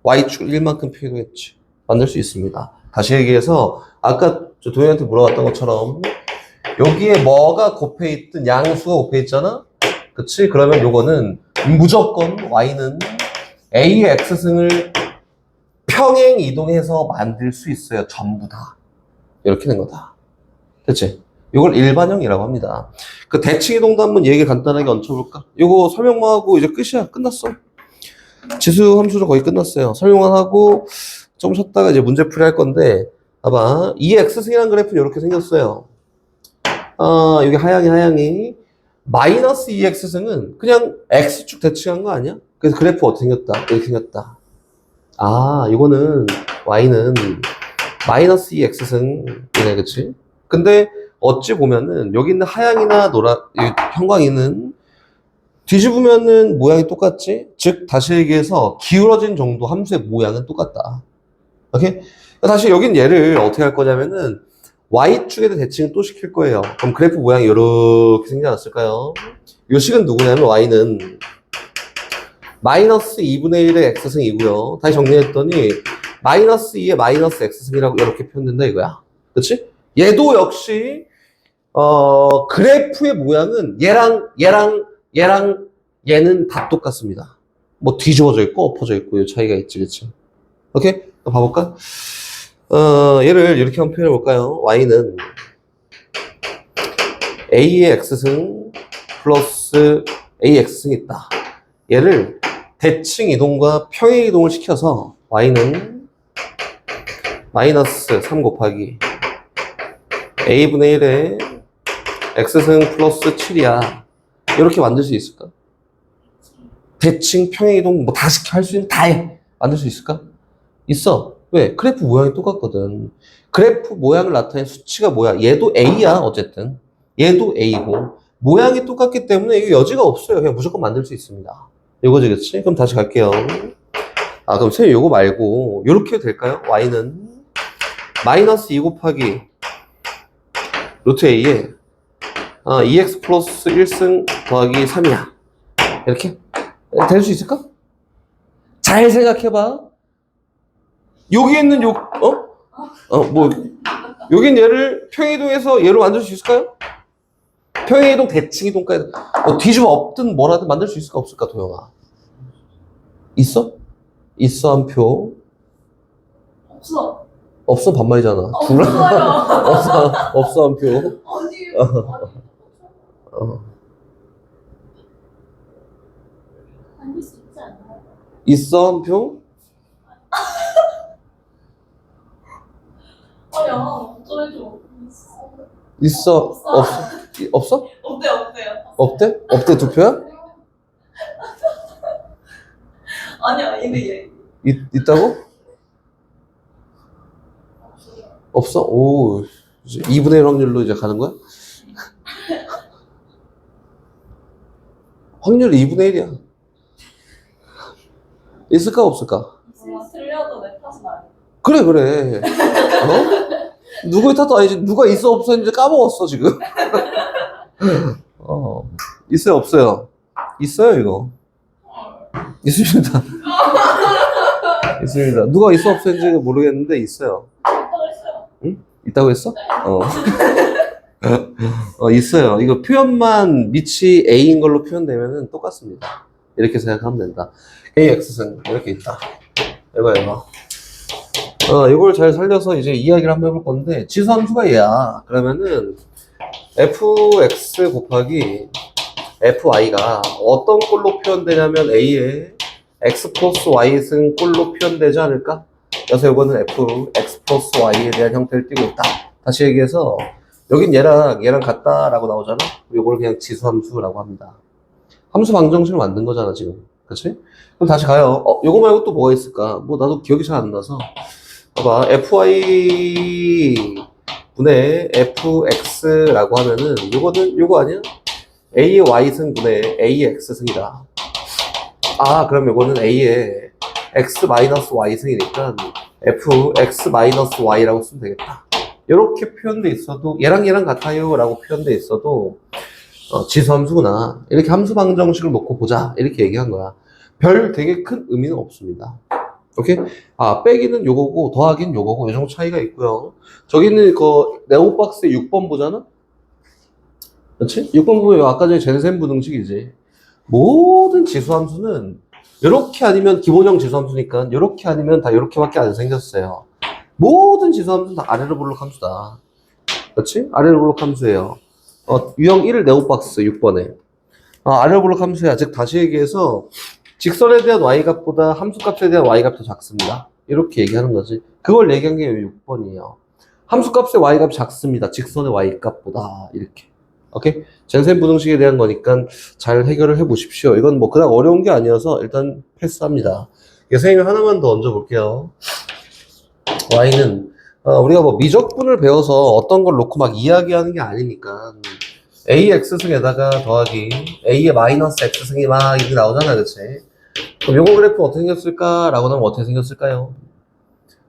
y축 1만큼 평이동했지. 만들 수 있습니다. 다시 얘기해서 아까 저 도현이한테 물어봤던 것처럼 여기에 뭐가 곱해있든 양수가 곱해있잖아? 그치? 그러면 요거는 무조건 y는 A의 x승을 평행 이동해서 만들 수 있어요. 전부 다. 이렇게 된 거다. 됐지? 이걸 일반형이라고 합니다. 그 대칭 이동도 한번 얘기 간단하게 얹혀볼까? 이거 설명만 하고 이제 끝이야. 끝났어. 지수 함수도 거의 끝났어요. 설명만 하고 좀 쉬었다가 이제 문제풀이 할 건데 봐봐. 2x승이라는 그래프는 이렇게 생겼어요. 여기 하양이 마이너스 2x승은 그냥 x축 대칭한 거 아니야? 그래서 그래프 어떻게 생겼다? 이렇게 생겼다. 이거는 y는 마이너스 2x승이네, 그치? 근데 어찌 보면은 여기 있는 하양이나 형광이는 뒤집으면은 모양이 똑같지? 즉 다시 얘기해서 기울어진 정도 함수의 모양은 똑같다. 오케이? 다시 여긴 얘를 어떻게 할 거냐면은 y축에 대해 대칭을 또 시킬 거예요. 그럼 그래프 모양이 이렇게 생기지 않았을까요? 요 식은 누구냐면 y는 마이너스 2분의 1의 x승이고요. 다시 정리했더니 마이너스 2의 마이너스 x승이라고 이렇게 표현된다 이거야. 그치? 얘도 역시 그래프의 모양은 얘랑 얘는 다 똑같습니다. 뭐 뒤집어져 있고 엎어져 있고 이 차이가 있지, 그치? 오케이? 봐볼까? 얘를 이렇게 한번 표현해 볼까요? y는 a의 x승 플러스 ax승이 있다. 얘를 대칭 이동과 평행 이동을 시켜서 y는 마이너스 3 곱하기 a분의 1에 x승 플러스 7이야. 이렇게 만들 수 있을까? 대칭, 평행 이동 뭐 다 시켜 할 수 있는 다 해. 만들 수 있을까? 있어. 왜? 그래프 모양이 똑같거든. 그래프 모양을 나타낸 수치가 뭐야? 얘도 a야 어쨌든. 얘도 a고 모양이 똑같기 때문에 이게 여지가 없어요. 그냥 무조건 만들 수 있습니다. 이거지, 그치? 그럼 다시 갈게요. 그럼 선생님 요거 말고 요렇게 해도 될까요? y는 마이너스 2 곱하기 루트 a에 2x 플러스 1승 더하기 3이야. 이렇게? 될 수 있을까? 잘 생각해봐. 여기 있는 여긴 얘를 평행이동해서 얘로 만들 수 있을까요? 평행이동, 대칭이동까지 뒤집어 엎든 뭐라든 만들 수 있을까 없을까, 도영아? 있어? 있어 한 표. 없어. 없어 반말이잖아. 없어요. 없어 한 표. 아니. 아닐 수 있지 않나요? 있어 한 표? 아니야. 어쩌죠. 있어. 없어. 없어? 없대요. 없대? 없대 두 표야? 아니야. 이게 있다고? 없어? 오, 이제 2분의 1 확률로 이제 가는 거야? 확률 2분의 1이야. 있을까 없을까? 틀려도 내 탓은 아니야. 그래. 누구의 탓도 아니지. 누가 있어 없어 했는지 까먹었어 지금. 있어요 없어요? 있어요 이거. 있습니다. 있습니다. 누가 있어 없어 했는지 모르겠는데 있어요. 있다고 했어요. 응? 있다고 했어? 있어요. 이거 표현만 밑이 A인 걸로 표현되면은 똑같습니다. 이렇게 생각하면 된다. AX는 이렇게 있다. 이거. 이걸 잘 살려서 이제 이야기를 한번 해볼 건데, 지수함수가 얘야. 그러면은, fx 곱하기 fy가 어떤 꼴로 표현되냐면 a에 x 플러스 y 승 꼴로 표현되지 않을까? 그래서 이거는 fx 플러스 y에 대한 형태를 띠고 있다. 다시 얘기해서, 여긴 얘랑 같다라고 나오잖아? 이걸 그냥 지수함수라고 합니다. 함수 방정식을 만든 거잖아, 지금. 그치? 그럼 다시 가요. 요거 말고 또 뭐가 있을까? 뭐 나도 기억이 잘 안 나서. 봐봐, fy 분의 fx라고 하면은 요거 아니야? a의 y승 분의 a의 x승이다. 그럼 요거는 a의 x 마이너스 y승이니까 fx 마이너스 y라고 쓰면 되겠다. 이렇게 표현돼 있어도 얘랑 같아요 라고 표현돼 있어도 지수함수구나. 이렇게 함수 방정식을 놓고 보자. 이렇게 얘기한 거야. 별 되게 큰 의미는 없습니다. 오케이? 빼기는 요거고, 더하기는 요거고, 이 정도 차이가 있고요. 저기는 네오박스의 6번 보잖아? 그렇지? 6번 보면 아까 전에 젠센 부등식이지. 모든 지수함수는 요렇게 아니면 기본형 지수함수니까 요렇게 아니면 다 요렇게밖에 안 생겼어요. 모든 지수함수는 다 아래로 볼록 함수다. 그렇지? 아래로 볼록 함수예요. 유형 1 네오박스 6번에. 아래로 볼록 함수야. 즉, 다시 얘기해서, 직선에 대한 y값보다 함수값에 대한 y값이 더 작습니다. 이렇게 얘기하는 거지. 그걸 얘기한 게 6번이에요. 함수값의 y값이 작습니다. 직선의 y값보다. 이렇게. 오케이? 젠센 부등식에 대한 거니까 잘 해결을 해 보십시오. 이건 뭐 그닥 어려운 게 아니어서 일단 패스합니다. 선생님이 하나만 더 얹어 볼게요. y는 우리가 뭐 미적분을 배워서 어떤 걸 놓고 막 이야기하는 게 아니니까 ax승에다가 더하기 a의 마이너스 x승이 막 이렇게 나오잖아, 그치? 그럼 요거 그래프 어떻게 생겼을까? 라고 하면 어떻게 생겼을까요?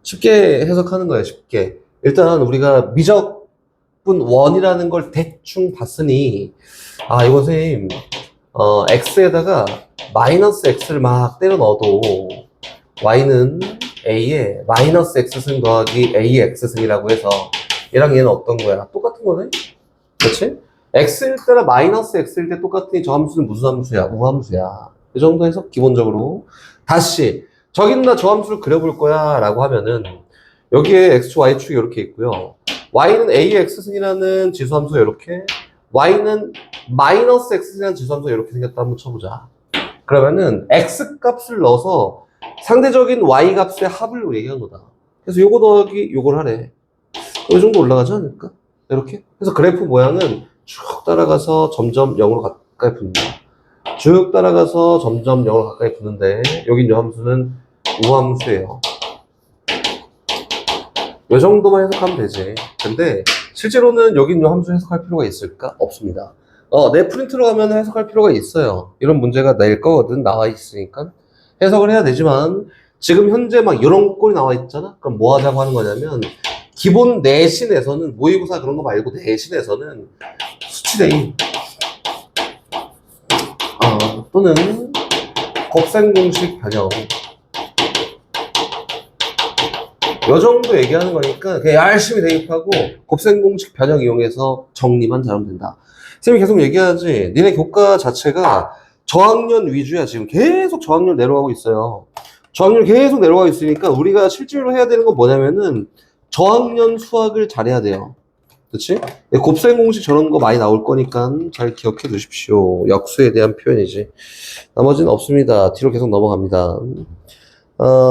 쉽게 해석하는 거예요, 쉽게. 일단 우리가 미적분 1이라는 걸 대충 봤으니 이거 선생님 x에다가 마이너스 x를 막 때려 넣어도 y는 a의 마이너스 x승 더하기 a의 x승이라고 해서 얘랑 얘는 어떤 거야? 똑같은 거네? 그렇지? x일 때나 마이너스 x일 때 똑같으니 저 함수는 무슨 함수야? 우함수야. 이 정도 해서 기본적으로 다시 저기나 저 함수를 그려볼 거야 라고 하면은 여기에 x축, y축이 이렇게 있고요. y는 a의 x승이라는 지수함수가 이렇게, y는 마이너스 x승이라는 지수함수가 이렇게 생겼다 한번 쳐보자. 그러면은 x 값을 넣어서 상대적인 y 값의 합을 얘기한 거다. 그래서 요거 더하기 요걸 하래. 이 정도 올라가지 않을까? 이렇게. 그래서 그래프 모양은 쭉 따라가서 점점 0으로 가까이 붙는다. 쭉 따라가서 점점 0으로 가까이 붙는데 여긴 요 함수는 우함수예요. 요 정도만 해석하면 되지. 근데 실제로는 여긴 요 함수 해석할 필요가 있을까? 없습니다. 내 프린트로 가면 해석할 필요가 있어요. 이런 문제가 낼 거거든, 나와 있으니까. 해석을 해야 되지만, 지금 현재 막 이런 꼴이 나와 있잖아? 그럼 뭐 하자고 하는 거냐면, 기본 내신에서는, 모의고사 그런 거 말고 내신에서는 수치대입, 또는 곱셈공식 변형. 요 정도 얘기하는 거니까 그냥 열심히 대입하고 곱셈공식 변형 이용해서 정리만 잘하면 된다. 쌤이 계속 얘기하지. 니네 교과 자체가 저학년 위주야. 지금 계속 저학년 내려가고 있어요. 저학년 계속 내려가고 있으니까 우리가 실제로 해야 되는 건 뭐냐면은 저학년 수학을 잘해야 돼요. 그렇지? 곱셈공식 저런 거 많이 나올 거니까 잘 기억해 두십시오. 역수에 대한 표현이지. 나머지는 없습니다. 뒤로 계속 넘어갑니다.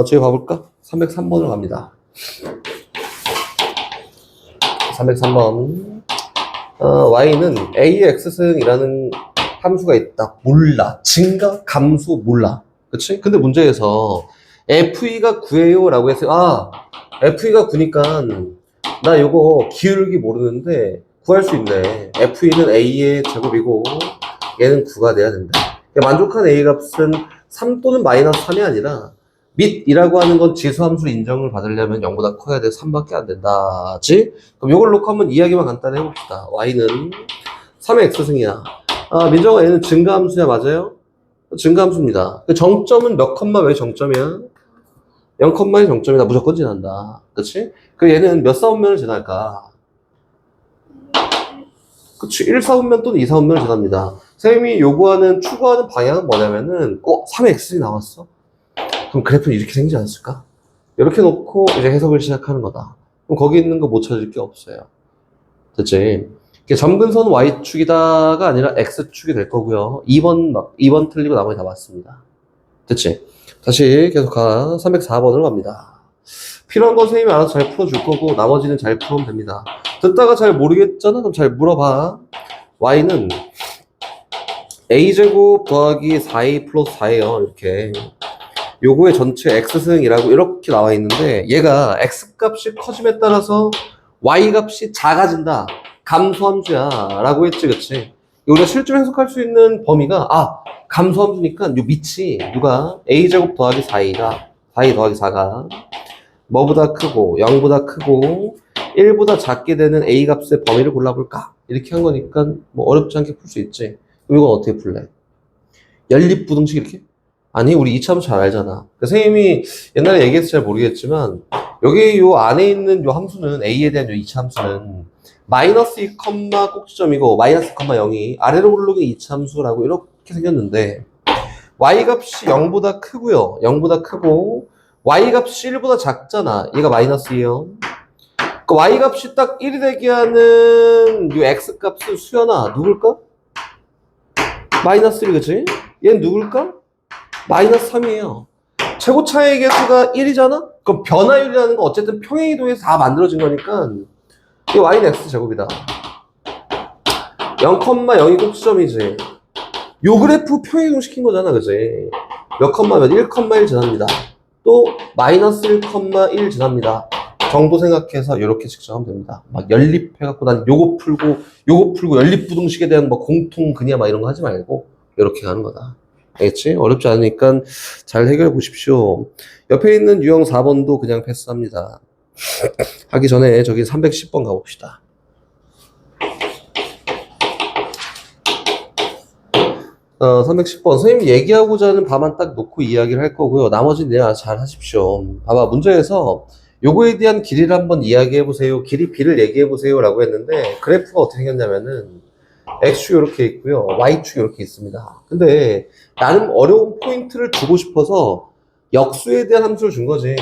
저희 봐볼까? 303번으로 갑니다. 303번. y는 a의 x승이라는 함수가 있다. 몰라. 증가, 감소, 몰라. 그치? 근데 문제에서 FE가 9예요 라고 했어요. FE가 9니까 나 요거 기울기 모르는데 구할 수 있네. FE는 a의 제곱이고 얘는 9가 돼야 된다. 만족한 a 값은 3 또는 마이너스 3이 아니라 밑이라고 하는 건 지수함수 인정을 받으려면 0보다 커야 돼. 3밖에 안 된다지? 그럼 이걸 놓고 한번 이야기만 간단히 해봅시다. y는 3의 x승이야. 민정아 얘는 증가함수야. 맞아요? 증가함수입니다. 정점은 몇 컴마 왜 정점이야? 0컴마의 정점이다. 무조건 지난다. 그치? 그 얘는 몇 사분면을 지날까? 그치? 1사분면 또는 2사분면을 지납니다. 선생님이 요구하는, 추구하는 방향은 뭐냐면은 3의 x승이 나왔어? 그럼 그래프는 이렇게 생기지 않았을까? 이렇게 놓고 이제 해석을 시작하는 거다. 그럼 거기 있는 거 못 찾을 게 없어요. 됐지? 점근선 Y축이다가 아니라 X축이 될 거고요. 2번 틀리고 나머지 다 맞습니다. 됐지? 다시 계속 304번으로 갑니다. 필요한 건 선생님이 알아서 잘 풀어줄 거고 나머지는 잘 풀으면 됩니다. 듣다가 잘 모르겠잖아? 그럼 잘 물어봐. Y는 A제곱 더하기 4A 플러스 4예요. 이렇게. 요거의 전체 x승이라고 이렇게 나와 있는데 얘가 x값이 커짐에 따라서 y값이 작아진다. 감소함수야 라고 했지. 그치? 우리가 실제로 해석할 수 있는 범위가 감소함수니까 요 밑이 누가 a제곱 더하기 4a가 4a 더하기 4가 뭐보다 크고 0보다 크고 1보다 작게 되는 a값의 범위를 골라볼까? 이렇게 한 거니까 뭐 어렵지 않게 풀 수 있지. 그럼 이건 어떻게 풀래? 연립부등식 이렇게? 아니, 우리 이차함수 잘 알잖아. 선생님이 옛날에 얘기해서 잘 모르겠지만, 여기 요 안에 있는 요 함수는, A에 대한 요 이차함수는, 마이너스 2, 꼭지점이고, 마이너스 0이 아래로 오르는 이차함수라고 이렇게 생겼는데, Y값이 0보다 크고요. 0보다 크고, Y값이 1보다 작잖아. 얘가 마이너스 2예요. 그 Y값이 딱 1이 되게 하는 요 X값은 수연아, 누굴까? 마이너스 1, 그치? 얘는 누굴까? 마이너스 3이에요. 최고 차이의 개수가 1이잖아? 그럼 변화율이라는 건 어쨌든 평행이동에서 다 만들어진 거니까 이 y는 x제곱이다. 0,0이 꼭지점이지. 요 그래프 평행이동 시킨 거잖아. 그지? 몇 컴마 몇? 1,1 지납니다. 또 마이너스 1,1 지납니다. 정도 생각해서 이렇게 측정하면 됩니다. 막 연립해갖고 난 요거 풀고 연립부등식에 대한 뭐 공통 그냐 막 이런 거 하지 말고 이렇게 가는 거다. 알겠지? 어렵지 않으니까 잘 해결해 보십시오. 옆에 있는 유형 4번도 그냥 패스합니다. 하기 전에 저기 310번 가봅시다. 310번. 선생님이 얘기하고자 하는 바만 딱 놓고 이야기를 할 거고요. 나머지는 내가 잘 하십시오. 봐봐, 문제에서 요거에 대한 길이를 한번 이야기해 보세요. 길이 B를 얘기해 보세요. 라고 했는데, 그래프가 어떻게 생겼냐면은, X축이 이렇게 있고요. Y축이 이렇게 있습니다. 근데 나름 어려운 포인트를 주고 싶어서 역수에 대한 함수를 준 거지.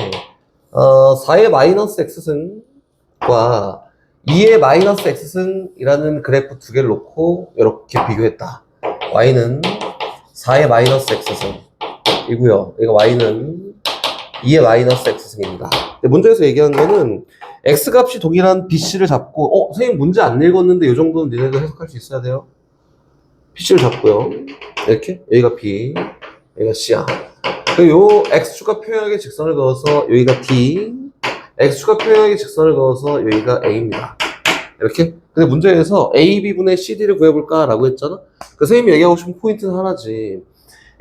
4의 마이너스 X승과 2의 마이너스 X승이라는 그래프 두 개를 놓고 이렇게 비교했다. Y는 4의 마이너스 X승이고요. 이거 Y는 2의 마이너스 X승입니다. 문제에서 얘기한 거는 X값이 동일한 BC를 잡고 선생님 문제 안 읽었는데 이 정도는 니네도 해석할 수 있어야 돼요. BC를 잡고요. 이렇게 여기가 B, 여기가 C야. 그리고 요 X축과 평행하게 직선을 그어서 여기가 D, X축과 평행하게 직선을 그어서 여기가 A입니다. 이렇게. 근데 문제에서 AB분의 CD를 구해볼까라고 했잖아. 그 선생님이 얘기하고 싶은 포인트는 하나지.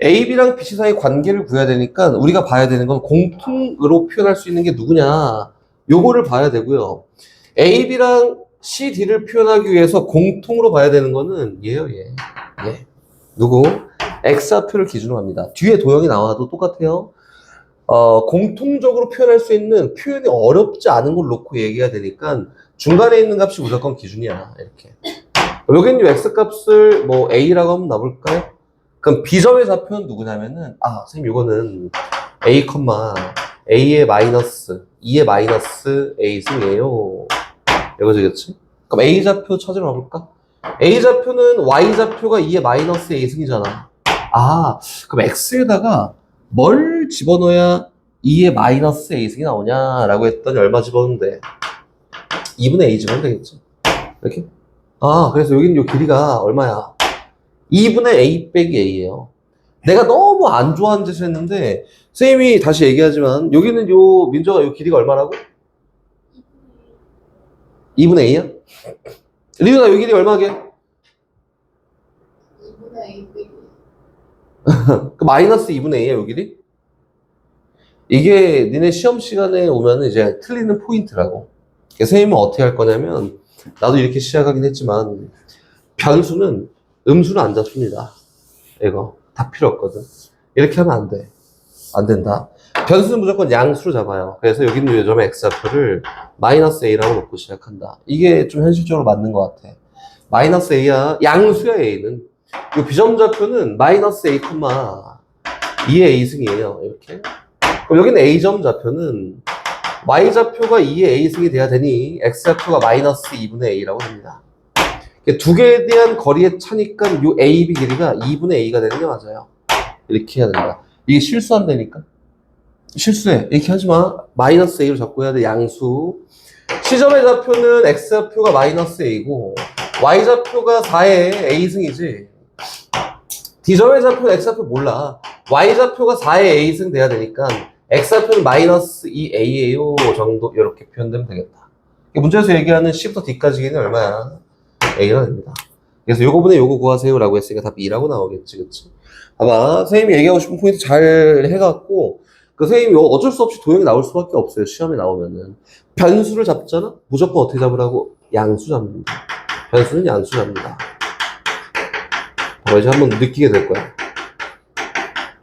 AB랑 BC 사이 관계를 구해야 되니까 우리가 봐야 되는 건 공통으로 표현할 수 있는 게 누구냐. 요거를 봐야 되고요. AB랑 CD를 표현하기 위해서 공통으로 봐야 되는 거는 얘요, 얘. 얘. 누구? X좌표를 기준으로 합니다. 뒤에 도형이 나와도 똑같아요. 공통적으로 표현할 수 있는 표현이 어렵지 않은 걸 놓고 얘기해야 되니까 중간에 있는 값이 무조건 기준이야. 이렇게. 여기는 이 X값을 뭐 A라고 한번 놔볼까요? 그럼 B점의 좌표는 누구냐면은, 선생님, 이거는 A, A의 마이너스, 2의 마이너스 A승이에요. 이거지겠지? 그럼 A 좌표 찾으러 가볼까? A 좌표는 Y 좌표가 2의 마이너스 A승이잖아. 그럼 X에다가 뭘 집어넣어야 2의 마이너스 A승이 나오냐라고 했더니 얼마 집어넣는데? 2분의 A 집어넣으면 되겠지? 이렇게? 그래서 여기는 요 길이가 얼마야? 2분의 A 빼기 A예요. 내가 너무 안 좋아하는 짓을 했는데, 선생님이 다시 얘기하지만, 여기는 요, 민조가 요 길이가 얼마라고? 2분의 A야? 리우나 요 길이 얼마게? 2분의 A 빼기. 그 마이너스 2분의 A야, 요 길이? 이게 니네 시험 시간에 오면 이제 틀리는 포인트라고. 선생님은 어떻게 할 거냐면, 나도 이렇게 시작하긴 했지만, 변수는 음수는 안 잡습니다. 이거 다 필요 없거든. 이렇게 하면 안 돼. 안 된다. 변수는 무조건 양수로 잡아요. 그래서 여기 있는 요점의 X좌표를 마이너스 A라고 놓고 시작한다. 이게 좀 현실적으로 맞는 것 같아. 마이너스 A야. 양수야, A는. 이 비점좌표는 마이너스 A, 2의 A승이에요. 이렇게. 그럼 여기는 A점 좌표는 Y좌표가 2의 A승이 돼야 되니 X좌표가 마이너스 2분의 A라고 합니다. 두 개에 대한 거리의 차니까 이 AB 길이가 2분의 A가 되는 게 맞아요. 이렇게 해야 된다. 이게 실수한다니까? 실수해. 이렇게 하지 마. 마이너스 A로 잡고 해야 돼. 양수. C점의 좌표는 X좌표가 마이너스 A고 Y좌표가 4의 A승이지. D점의 좌표는 X좌표 몰라. Y좌표가 4의 A승 돼야 되니까 X좌표는 마이너스 2A예요 정도 이렇게 표현되면 되겠다. 문제에서 얘기하는 C부터 D까지 길이는 얼마야? A가 됩니다. 그래서 요거 분의 요거 구하세요 라고 했으니까 답 B라고 나오겠지, 그치? 봐봐. 선생님이 얘기하고 싶은 포인트 잘 해갖고, 선생님이 어쩔 수 없이 도형이 나올 수밖에 없어요. 시험에 나오면은. 변수를 잡잖아? 무조건 어떻게 잡으라고? 양수 잡는다. 변수는 양수 잡는다. 이제 한번 느끼게 될 거야.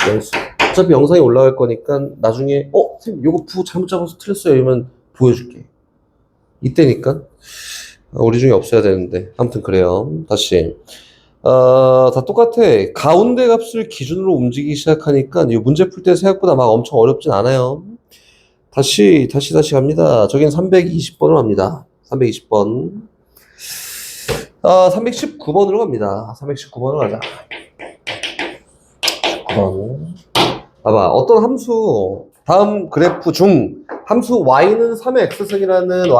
양수. 어차피 영상이 올라갈 거니까 나중에, 선생님 요거 부 잘못 잡아서 틀렸어요. 이러면 보여줄게. 이때니까. 우리 중에 없어야 되는데. 아무튼 그래요. 다시. 다 똑같아. 가운데 값을 기준으로 움직이기 시작하니까 이 문제 풀 때 생각보다 막 엄청 어렵진 않아요. 다시 갑니다. 저긴 320번으로 갑니다. 320번. 319번으로 갑니다. 319번으로 가자. 9번. 봐봐. 어떤 함수, 다음 그래프 중 함수 y는 3의 x승이라는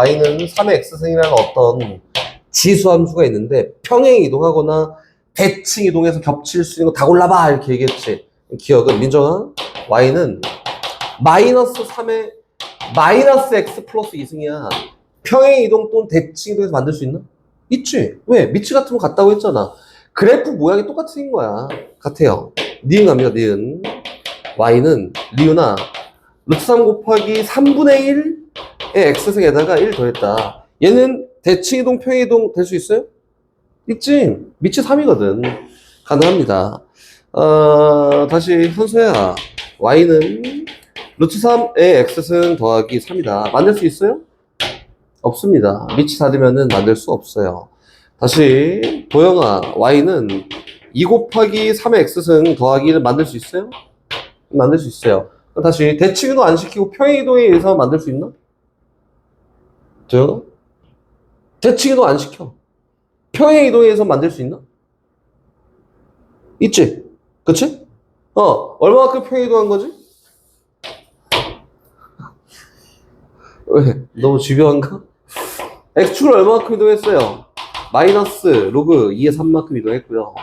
어떤 지수 함수가 있는데 평행 이동하거나 대칭 이동해서 ገብ칠 수 있는 거 다 골라봐 이렇게 얘기했지. 기억은 민정아, y는 마이너스 3의 마이너스 x 플러스 2승이야. 평행 이동 또는 대칭 이동해서 만들 수 있나? 있지. 왜? 밑이 같으면 같다고 했잖아. 그래프 모양이 똑같은 거야. 같아요. 니은 갑니다. 니은. y는 리우나 루트 3 곱하기 3분의 1의 x승에다가 1 더했다. 얘는 대칭 이동, 평행 이동 될 수 있어요? 있지. 밑이 3이거든. 가능합니다. 다시 선수야. y는 루트 3의 x승 더하기 3이다. 만들 수 있어요? 없습니다. 밑이 4되면은 만들 수 없어요. 다시 도영아, y는 2 곱하기 3의 x승 더하기 1을 만들 수 있어요? 만들 수 있어요. 다시 대칭 이동 안 시키고 평행 이동에 의해서 만들 수 있나? 도영아? 대칭 이동 안 시켜. 평행 이동에 의해서 만들 수 있나? 있지? 그치? 얼마만큼 평행 이동한 거지? 왜? 너무 집요한가? x축을 얼마만큼 이동했어요? 마이너스 로그 2의 3만큼 이동했고요.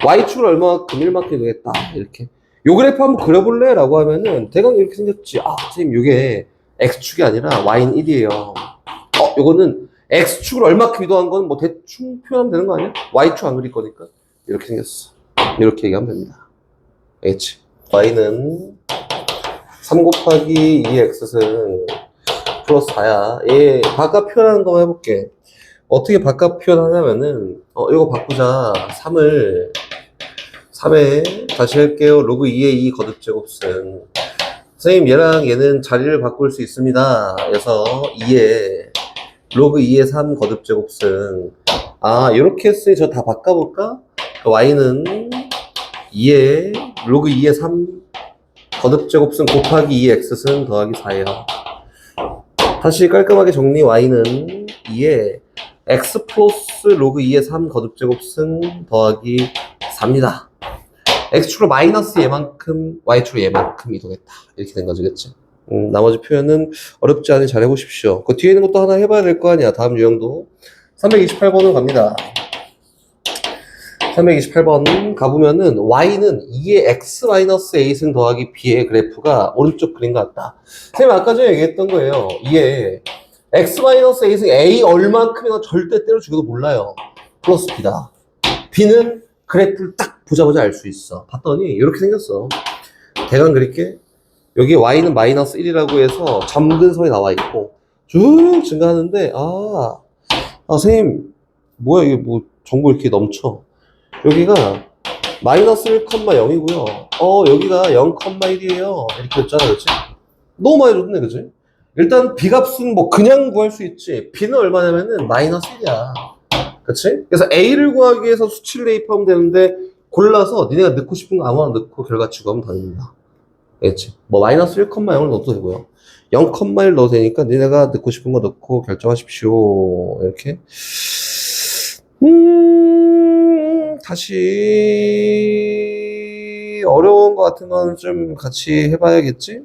y축을 얼마만큼 1만큼 이동했다. 이렇게. 요 그래프 한번 그려볼래? 라고 하면은 대강 이렇게 생겼지. 선생님, 요게 x축이 아니라 y는 1이에요. 요거는 X축을 얼마큼 이동한 건 뭐 대충 표현하면 되는 거 아니야? Y축 안 그릴 거니까. 이렇게 생겼어. 이렇게 얘기하면 됩니다. 알겠지? Y는 3 곱하기 2X승 플러스 4야. 얘 바깥 표현하는 거 해볼게. 어떻게 바깥 표현하냐면은, 이거 바꾸자. 3에 다시 할게요. 로그 2의 2 거듭제곱승. 선생님, 얘랑 얘는 자리를 바꿀 수 있습니다. 그래서 2에 로그 2의 3 거듭제곱승. 아, 이렇게 했으니 저 다 바꿔볼까? Y는 2에 로그 2의 3 거듭제곱승 곱하기 2X승 더하기 4예요. 다시 깔끔하게 정리. Y는 2에 X 플러스 로그 2의 3 거듭제곱승 더하기 4입니다. X축으로 마이너스 얘만큼, Y축으로 얘만큼 이동했다. 이렇게 된 거지, 그치? 나머지 표현은 어렵지 않으니 잘 해보십시오. 그 뒤에 있는 것도 하나 해봐야 될 거 아니야. 다음 유형도. 328번으로 갑니다. 328번 가보면은 Y는 2의 X-A승 더하기 B의 그래프가 오른쪽 그림 같다. 선생님 아까 전에 얘기했던 거예요. 2의 X-A승 A 얼만큼이나 절대 때려주기도 몰라요. 플러스 B다. B는 그래프를 딱 보자마자 알 수 있어. 봤더니 이렇게 생겼어. 대강 그릴게. 여기 Y는 마이너스 1이라고 해서 점근선이 나와 있고 쭉 증가하는데 선생님 뭐야 이게 뭐 정보 이렇게 넘쳐. 여기가 마이너스 1,0이고요. 여기가 0,1이에요. 이렇게 했잖아, 그치? 너무 많이 줬네, 그치? 일단 B값은 뭐 그냥 구할 수 있지. B는 얼마냐면은 마이너스 1이야. 그치? 그래서 A를 구하기 위해서 수치를 대입하면 되는데 골라서 니네가 넣고 싶은 거 아무거나 넣고 결과치 구하면 다 됩니다. 알겠지? 뭐 마이너스 1,0을 넣어도 되고요. 0,1 넣어도 되니까 니네가 넣고 싶은 거 넣고 결정하십시오. 이렇게. 다시 어려운 거 같은 건 좀 같이 해봐야겠지?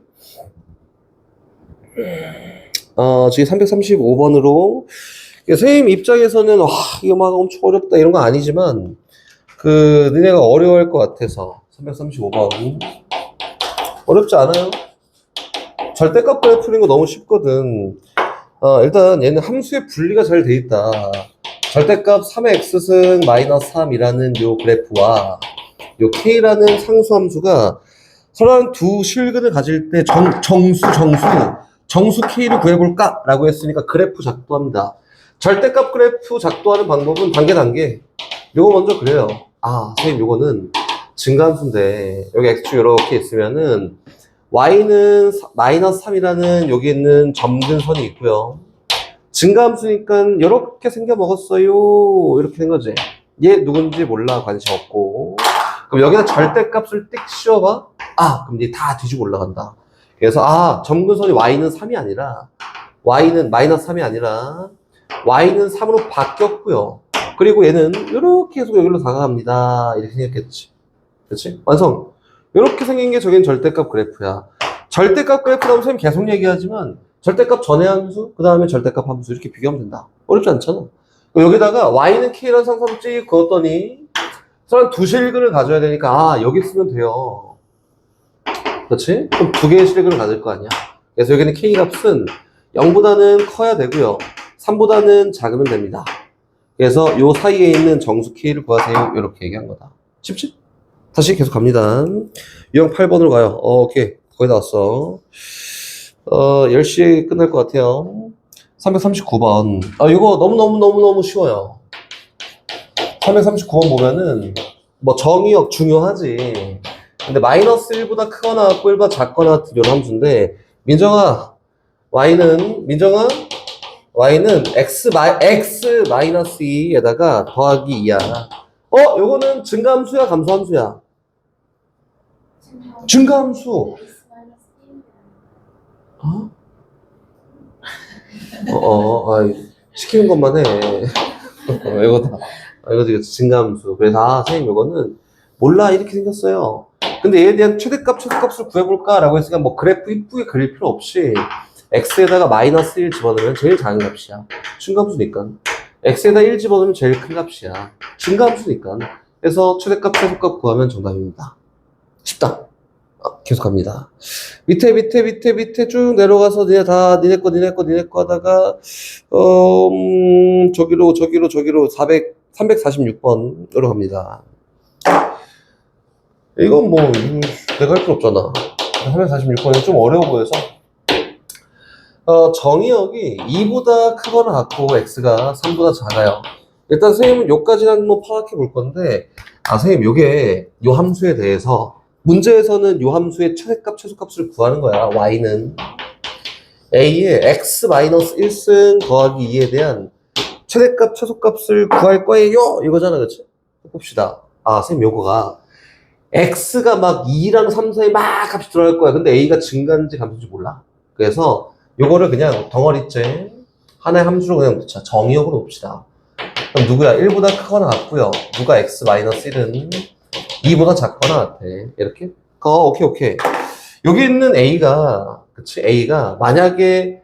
지금 335번으로 선생님 입장에서는 이거 막 엄청 어렵다 이런 거 아니지만 니네가 어려워할 것 같아서 335번 어렵지 않아요? 절대값 그래프 푸는 거 너무 쉽거든. 일단 얘는 함수의 분리가 잘 돼 있다. 절대값 3의 x승 마이너스 3이라는 요 그래프와 요 k라는 상수함수가 서로 두 실근을 가질 때 정수 k를 구해볼까? 라고 했으니까 그래프 작도합니다. 절대값 그래프 작도하는 방법은 단계. 요거 먼저 그래요. 선생님 요거는 증가함수인데 여기 x축 이렇게 있으면은 y는 마이너스 3이라는 여기 있는 점근선이 있고요. 증가함수니까 이렇게 생겨 먹었어요. 이렇게 된 거지. 얘 누군지 몰라. 관심 없고. 그럼 여기다 절대값을 띡 씌워봐. 그럼 얘 다 뒤지고 올라간다. 그래서 점근선이 y는 3이 아니라 y는 마이너스 3이 아니라 y는 3으로 바뀌었고요. 그리고 얘는 이렇게 해서 여기로 다가갑니다. 이렇게 생겼겠지. 그렇지? 완성. 이렇게 생긴 게 저긴 절대값 그래프야. 절대값 그래프라고 선생님 계속 얘기하지만 절대값 전의 함수, 그 다음에 절대값 함수 이렇게 비교하면 된다. 어렵지 않잖아. 여기다가 y는 k라는 상수함수 찍 그었더니 서로 두 실근을 가져야 되니까 여기 쓰면 돼요. 그렇지? 그럼 두 개의 실근을 가질 거 아니야. 그래서 여기는 k 값은 0보다는 커야 되고요. 3보다는 작으면 됩니다. 그래서 요 사이에 있는 정수 k를 구하세요. 이렇게 얘기한 거다. 쉽지? 다시 계속 갑니다. 유형 8번으로 가요. 오케이. 거의 다 왔어. 10시에 끝날 것 같아요. 339번. 이거 너무 쉬워요. 339번 보면은, 정의역 중요하지. 근데 마이너스 1보다 크거나 같고 1보다 작거나 같은 이런 함수인데, Y는 X 마이너스 2에다가 더하기 2야. 요거는 증가함수야, 감소함수야? 증가함수. 시키는 것만 해. 이거 되게 증가함수. 그래서 선생님 이거는 몰라 이렇게 생겼어요. 근데 얘에 대한 최대값을 구해볼까? 라고 했으니까 그래프 이쁘게 그릴 필요 없이 x에다가 마이너스 1 집어넣으면 제일 작은 값이야. 증가함수니까. x에다 1 집어넣으면 제일 큰 값이야. 증가함수니까. 그래서 최대값, 최소값 구하면 정답입니다. 쉽다. 계속 갑니다. 밑에 쭉 내려가서 니네 거 하다가, 저기로 346번으로 갑니다. 이건 뭐, 내가 할 필요 없잖아. 346번이 좀 어려워 보여서. 정의역이 2보다 크거나 같고, x가 3보다 작아요. 일단 선생님은 요까지는 한번 파악해 볼 건데, 선생님, 요게, 요 함수에 대해서, 문제에서는 요 함수의 최대값, 최소값을 구하는 거야, y는. a의 x-1승 더하기 2에 대한 최대값, 최소값을 구할 거예요! 이거잖아, 그치? 봅시다. 선생님, 요거가, x가 막 2랑 3 사이 막 값이 들어갈 거야. 근데 a가 증가인지 감소인지 몰라. 그래서 요거를 그냥 덩어리째 하나의 함수로 그냥 놓자. 정의역으로 봅시다. 그럼 누구야? 1보다 크거나 같고요. 누가 x-1은 2보다 작거나 같아. 이렇게? 오케이. 여기 있는 a가, 그치? a가 만약에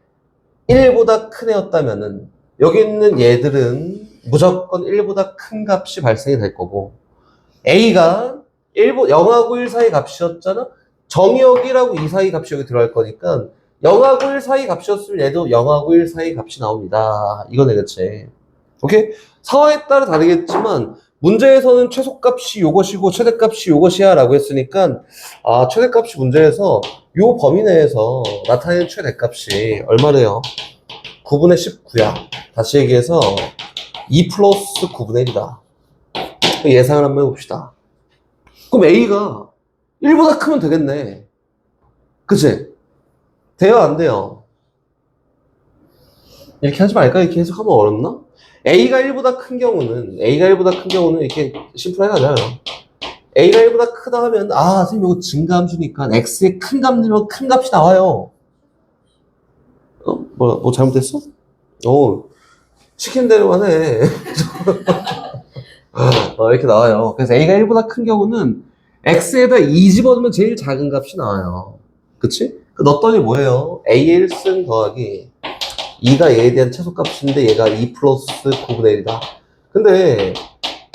1보다 큰 애였다면은 여기 있는 얘들은 무조건 1보다 큰 값이 발생이 될 거고, a가 0하고 1 사이 값이었잖아? 정의역이라고 2 사이 값이 여기 들어갈 거니까 0하고 1 사이 값이었으면 얘도 0하고 1 사이 값이 나옵니다. 이거네, 그치? 오케이? 상황에 따라 다르겠지만 문제에서는 최소값이 요것이고 최대값이 요것이야 라고 했으니까 최대값이 문제에서 요 범위 내에서 나타내는 최대값이 얼마래요? 9분의 19야. 다시 얘기해서 2 플러스 9분의 1이다. 예상을 한번 해봅시다. 그럼 A가 1보다 크면 되겠네. 그치? 돼요, 안 돼요? 이렇게 하지 말까? 이렇게 해석하면 어렵나? A가 1보다 큰 경우는 이렇게 심플하게 가자요. A가 1보다 크다 하면, 선생님 이거 증가함수니까 X의 큰 값 넣으면 큰 값이 나와요. 뭐 잘못됐어? 시킨 대로만 해. 이렇게 나와요. 그래서 A가 1보다 큰 경우는 X에다 2 집어넣으면 제일 작은 값이 나와요. 그치? 넣었더니 뭐예요? A의 1승 더하기 2가 얘에 대한 최소값인데 얘가 2 플러스 9분의 1이다. 근데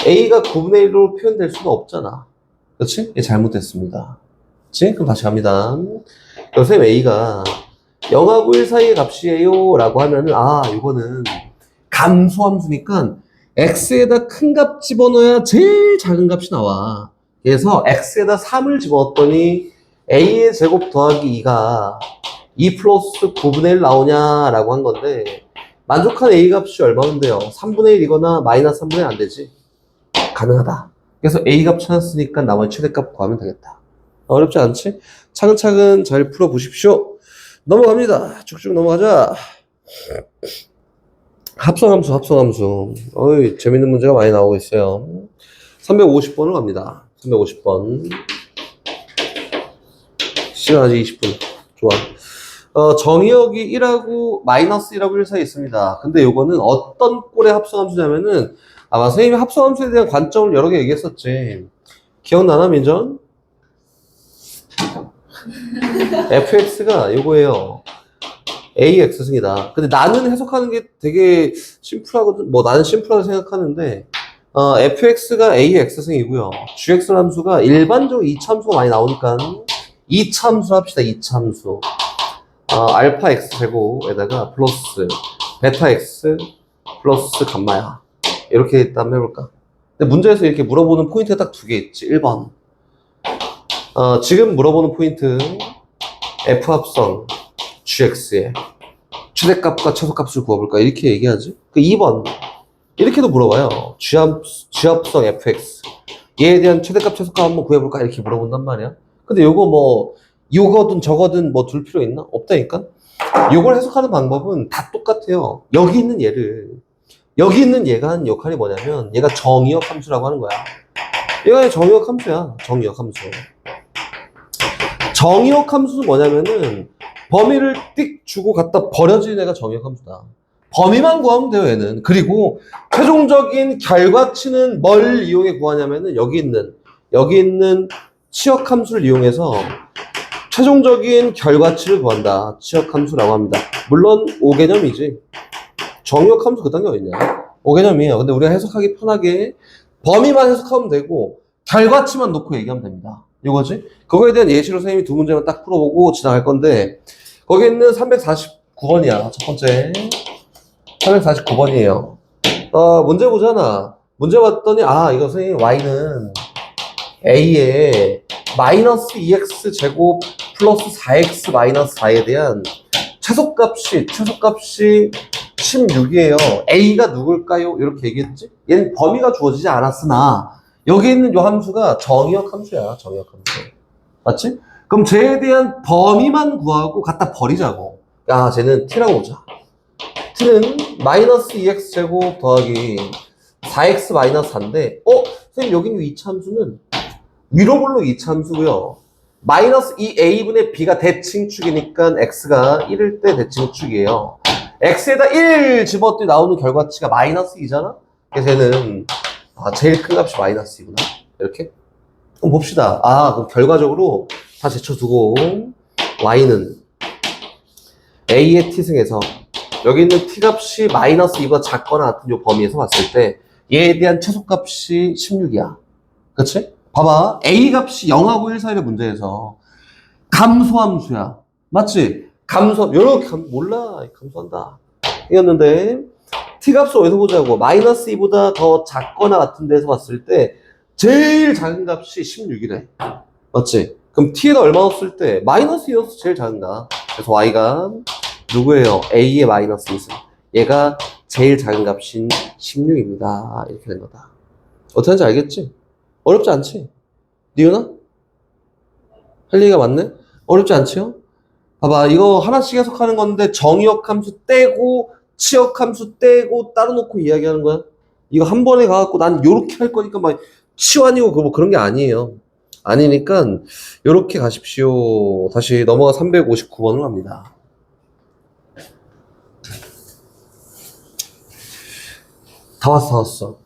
A가 9분의 1로 표현될 수가 없잖아. 그치? 이게 잘못됐습니다. 그치? 그럼 다시 갑니다. 선생님 A가 0하고 1 사이의 값이에요 라고 하면은 이거는 감소함수니까 X에다 큰 값 집어넣어야 제일 작은 값이 나와. 그래서 X에다 3을 집어넣었더니 A의 제곱 더하기 2가 2 플러스 9분의 1 나오냐라고 한 건데, 만족한 A 값이 얼마인데요? 3분의 1이거나 마이너스 3분의 1 안 되지? 가능하다. 그래서 A 값 찾았으니까 나머지 최대값 구하면 되겠다. 어렵지 않지? 차근차근 잘 풀어보십시오. 넘어갑니다. 쭉쭉 넘어가자. 합성함수. 재밌는 문제가 많이 나오고 있어요. 350번으로 갑니다. 350번. 시간 아직 20분. 좋아. 정의역이 1하고 마이너스 1하고 1 사이에 있습니다. 근데 요거는 어떤 꼴의 합성함수냐면은 선생님이 합성함수에 대한 관점을 여러 개 얘기했었지. 기억나나, 민전? fx가 요거예요. ax승이다. 근데 나는 해석하는 게 되게 심플하거든. 나는 심플하다고 생각하는데 fx가 ax승이고요. gx 함수가 일반적으로 이차함수가 많이 나오니까 이차함수 합시다. 이차함수. 알파 x 제곱에다가 플러스 베타 x 플러스 감마야. 이렇게 일단 해볼까? 근데 문제에서 이렇게 물어보는 포인트가 딱 2개 있지. 1번. 지금 물어보는 포인트 f 합성 gx의 최대값과 최소값을 구해볼까? 이렇게 얘기하지. 2번. 이렇게도 물어봐요. g합성 fx. 얘에 대한 최대값, 최소값 한번 구해볼까? 이렇게 물어본단 말이야. 근데 요거 이거든 저거든 둘 필요 있나? 없다니까? 요걸 해석하는 방법은 다 똑같아요. 여기 있는 얘가 하는 역할이 뭐냐면 얘가 정의역 함수라고 하는 거야. 얘가 정의역 함수야. 정의역 함수. 정의역 함수는 뭐냐면은 범위를 띡 주고 갖다 버려지는 애가 정의역 함수다. 범위만 구하면 돼요, 얘는. 그리고 최종적인 결과치는 뭘 이용해 구하냐면은 여기 있는 치역 함수를 이용해서 최종적인 결과치를 구한다. 치역 함수라고 합니다. 물론 5개념이지. 정의역 함수 그딴 게 어딨냐. 5개념이에요. 근데 우리가 해석하기 편하게 범위만 해석하면 되고 결과치만 놓고 얘기하면 됩니다. 이거지? 그거에 대한 예시로 선생님이 두 문제만 딱 풀어보고 지나갈 건데, 거기 있는 349번이야. 첫 번째. 349번이에요. 문제 보잖아. 문제 봤더니, 이거 선생님, y는 a에 마이너스 2x 제곱 플러스 4x 마이너스 4에 대한 최소값이 16이에요. a가 누굴까요? 이렇게 얘기했지? 얘는 범위가 주어지지 않았으나, 여기 있는 요 함수가 정의역 함수야. 정의역 함수. 맞지? 그럼 쟤에 대한 범위만 구하고 갖다 버리자고. 야, 쟤는 t라고 보자. t는 마이너스 2x 제곱 더하기 4x 마이너스 4인데, 선생님 여기 있는 이차함수는 위로 볼록 이차함수고요. 마이너스 2a분의 b가 대칭축이니까 x가 1일 때 대칭축이에요. x에다 1 집어넣더니 나오는 결과치가 마이너스 2잖아? 그래서 얘는 제일 큰 값이 마이너스 2구나. 이렇게? 그럼 봅시다. 그럼 결과적으로 다 제쳐두고 y는 a의 t승에서 여기 있는 t값이 마이너스 2보다 작거나 같은 요 범위에서 봤을 때 얘에 대한 최소값이 16이야. 그치? 봐봐. a 값이 0하고 1 사이의 문제에서 감소함수야. 맞지? 요렇게 몰라. 감소한다. 이었는데 t값을 어디서 보자고. 마이너스 2보다 더 작거나 같은 데서 봤을 때 제일 작은 값이 16이래. 맞지? 그럼 t에다 얼마 넣었을 때 마이너스 2였어. 제일 작은 값. 그래서 y가 누구예요? a의 마이너스 2승. 얘가 제일 작은 값인 16입니다. 이렇게 된 거다. 어떻게 하는지 알겠지? 어렵지 않지? 니은아? 할 얘기가 맞네? 어렵지 않지요? 봐봐, 이거 하나씩 해석하는 건데 정의역 함수 떼고 치역 함수 떼고 따로 놓고 이야기하는 거야. 이거 한 번에 가갖고 난 요렇게 할 거니까 막 치환이고 뭐 그런 게 아니에요. 아니니까 요렇게 가십시오. 다시 넘어가 359번으로 갑니다. 다 왔어.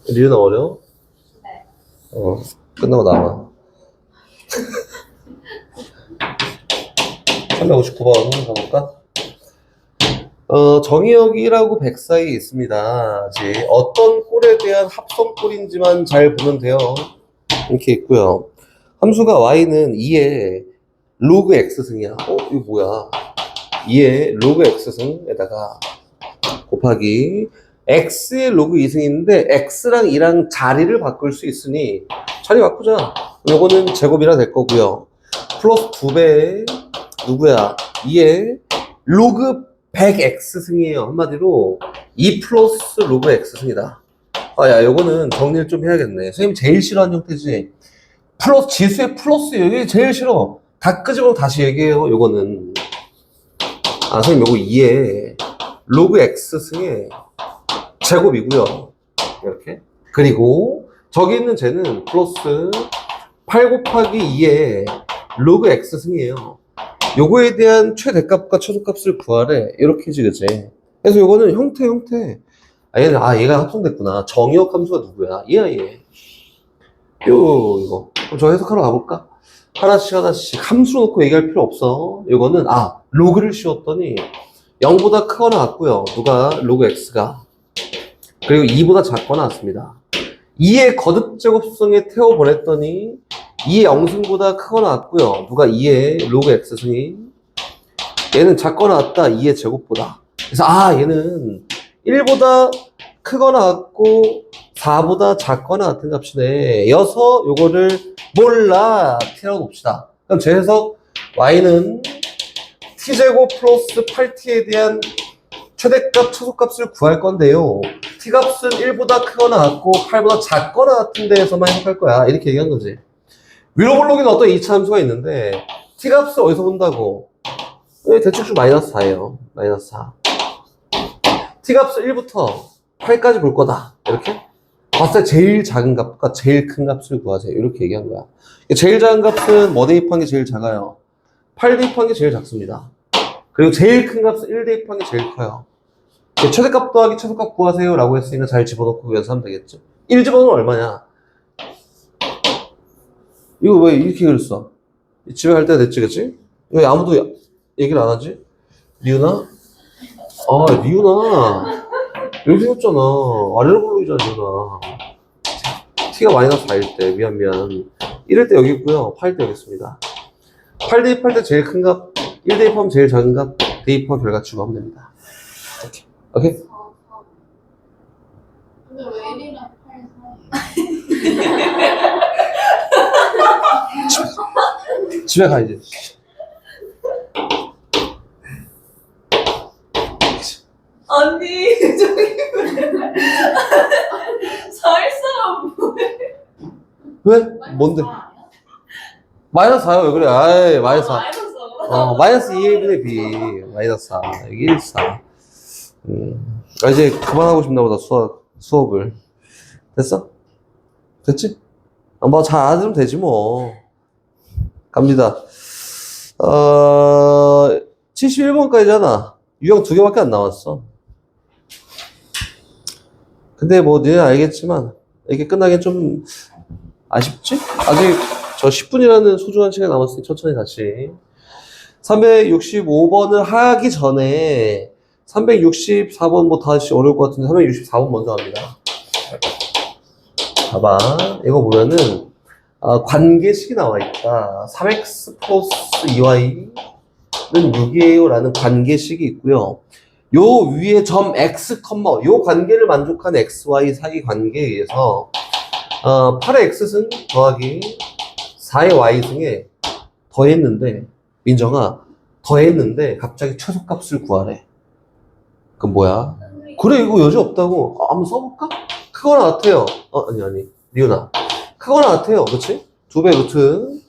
리은아 어려워? 네. 끝나고 나와. 359번 한번 가볼까? 정의역이라고 100 사이에 있습니다. 이제 어떤 꼴에 대한 합성꼴인지만 잘 보면 돼요. 이렇게 있고요. 함수가 y는 2의 로그 x승이야. 이거 뭐야? 2의 로그 x승에다가 곱하기 x의 로그 2승인데 x랑 2랑 자리를 바꿀 수 있으니 자리 바꾸자. 요거는 제곱이라 될 거고요. 플러스 2배 누구야? 2의 로그 100x승이에요. 한마디로 2 플러스 로그 x승이다. 야, 요거는 정리를 좀 해야겠네. 선생님 제일 싫어하는 형태지. 플러스, 지수의 플러스 여기 제일 싫어. 다 끄집어 다시 얘기해요. 요거는. 선생님 요거 2의 로그 x승의 제곱이고요. 이렇게. 그리고 저기 있는 쟤는 플러스 8 곱하기 2의 로그 x승이에요. 요거에 대한 최대값과 최소값을 구하래. 이렇게 지 그치? 그래서 요거는 형태. 얘가 합성됐구나. 정의역 함수가 누구야? 얘. 이거. 그럼 저 해석하러 가볼까? 하나씩 함수 놓고 얘기할 필요 없어. 요거는 로그를 씌웠더니 0보다 크거나 같고요. 누가? 로그 x가. 그리고 2보다 작거나 같습니다. 2의 거듭제곱승에 태워보냈더니 2의 0승보다 크거나 같고요. 누가 2의 로그 x승이. 얘는 작거나 같다. 2의 제곱보다. 그래서 얘는 1보다 크거나 같고 4보다 작거나 같은 값이네. 여서 요거를 몰라. t라고 봅시다. 그럼 제 해석 y는 t제곱 플러스 8t에 대한 최대값, 최소값을 구할 건데요. t값은 1보다 크거나 같고 8보다 작거나 같은 데에서만 해석할 거야. 이렇게 얘기한 거지. 위로 볼록에는 어떤 2차 함수가 있는데 t값을 어디서 본다고? 대충 마이너스 4예요. 마이너스 4. t값을 1부터 8까지 볼 거다. 이렇게? 봤을 때 제일 작은 값과 제일 큰 값을 구하세요. 이렇게 얘기한 거야. 제일 작은 값은 뭐 대입한 게 제일 작아요? 8 대입한 게 제일 작습니다. 그리고 제일 큰 값은 1 대입한 게 제일 커요. 최대값 더하기 최소값 구하세요 라고 했으니까 잘 집어넣고 연습하면 되겠죠. 1 집어넣으면 얼마냐? 이거 왜 이렇게 그랬어? 집에 갈 때가 됐지, 그치? 왜 아무도 얘기를 안 하지? 리은아? 리은아. 여기 생겼잖아. 아래로 굴러있잖아, 누나. t가 마이너스 4일 때, 미안. 1일 때 여기 있고요. 8일 때 여기 있습니다. 8 대입할 때 제일 큰 값, 1 대입하면 제일 작은 값, 대입하면 결과치고 하면 됩니다. 오케이? 근데 왜 1이랑 8 사이에? 집에 가, 이제. 아니 저기 사일사람 왜? 뭔데? 마이너스 4요, 왜 그래? 아이, 마이너스 4. 마이너스 2분의 b. 마이너스 4. 이게 1, 4. 이제 그만하고 싶나 보다, 수업을. 됐어? 됐지? 뭐, 잘 알아들으면 되지, 뭐. 갑니다. 71번까지잖아. 유형 2개밖에 안 나왔어. 근데 뭐, 너는 알겠지만, 이게 끝나긴 좀 아쉽지? 아직 저 10분이라는 소중한 시간이 남았으니 천천히 같이. 365번을 하기 전에 364번 뭐 다시 어려울 것 같은데 364번 먼저 합니다. 봐봐. 이거 보면은 관계식이 나와 있다. 3x 플러스 2y는 6이에요 라는 관계식이 있고요. 요 위에 점 x, 요 관계를 만족한 xy 사이 관계에 의해서 8의 x승 더하기 4의 y승에 더했는데, 민정아, 더했는데 갑자기 최소값을 구하래. 그럼 뭐야? 그래, 이거 여지 없다고. 한번 써볼까? 크거나 같아요. 아니 리은아, 크거나 같아요. 그치? 2배 루트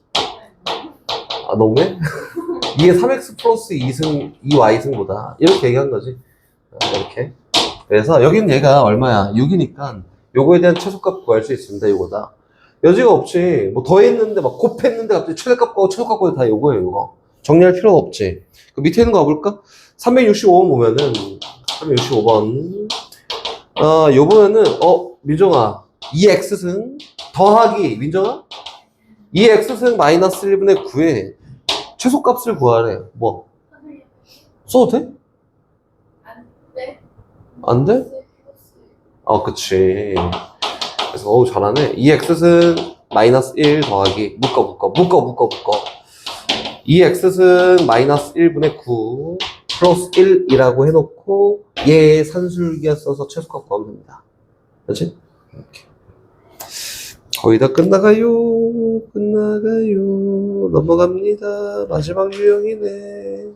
너무해? 이게 3x 플러스 2승 2y승보다 이렇게 얘기한 거지. 이렇게. 그래서 여기는 얘가 얼마야? 6이니까 요거에 대한 최소값 구할 수 있습니다. 요거다. 여지가 없지. 뭐 더했는데 막 곱했는데 갑자기 최대값 구하고 최소값 구하고 다 요거예요. 요거 정리할 필요가 없지. 그 밑에 있는 거 가볼까? 365번 보면은 365번 요 보면은 민정아 2x승 더하기 민정아 2x승 마이너스 1분의 9에 최소값을 구하래. 뭐 써도 돼? 네. 안 돼? 그치. 그래서 잘하네. 2x승 마이너스 1 더하기 묶어 2x승 마이너스 1분의 9 플러스 1이라고 해놓고 얘 산술기하 써서 최소값 구하면 됩니다. 그렇지? 이렇게. 거의 다 끝나가요. 넘어갑니다. 마지막 유형이네.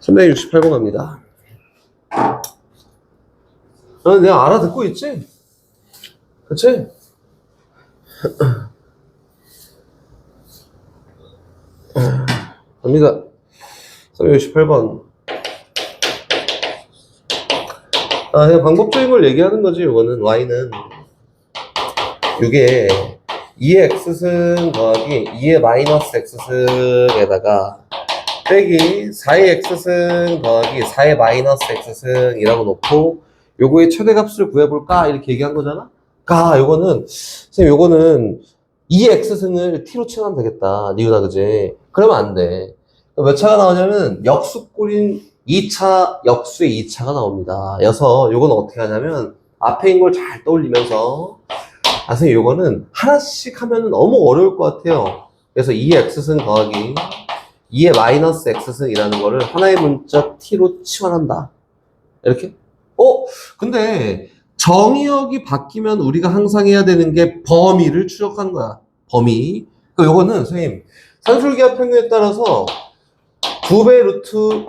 368번 갑니다. 너는 내가 알아듣고 있지? 그치? 갑니다. 368번. 그냥 방법적인 걸 얘기하는 거지, 이거는. y는. 이게 2의 x승 더하기 2의 마이너스 x승에다가 빼기 4의 x승 더하기 4의 마이너스 x승이라고 놓고 요거의 최대값을 구해볼까? 이렇게 얘기한 거잖아? 요거는, 선생님, 요거는 2의 x승을 t로 치면 되겠다. 리우다, 그지? 그러면 안 돼. 몇 차가 나오냐면, 역수꼴인 2차, 역수의 2차가 나옵니다. 여서 요거는 어떻게 하냐면, 앞에 있는 걸 잘 떠올리면서, 선생님, 요거는 하나씩 하면 너무 어려울 것 같아요. 그래서 2의 x승 더하기 2의 마이너스 x승이라는 거를 하나의 문자 t로 치환한다. 이렇게? 근데 정의역이 바뀌면 우리가 항상 해야 되는 게 범위를 추적하는 거야. 범위. 그러니까 요거는 선생님 산술기하 평균에 따라서 2배 루트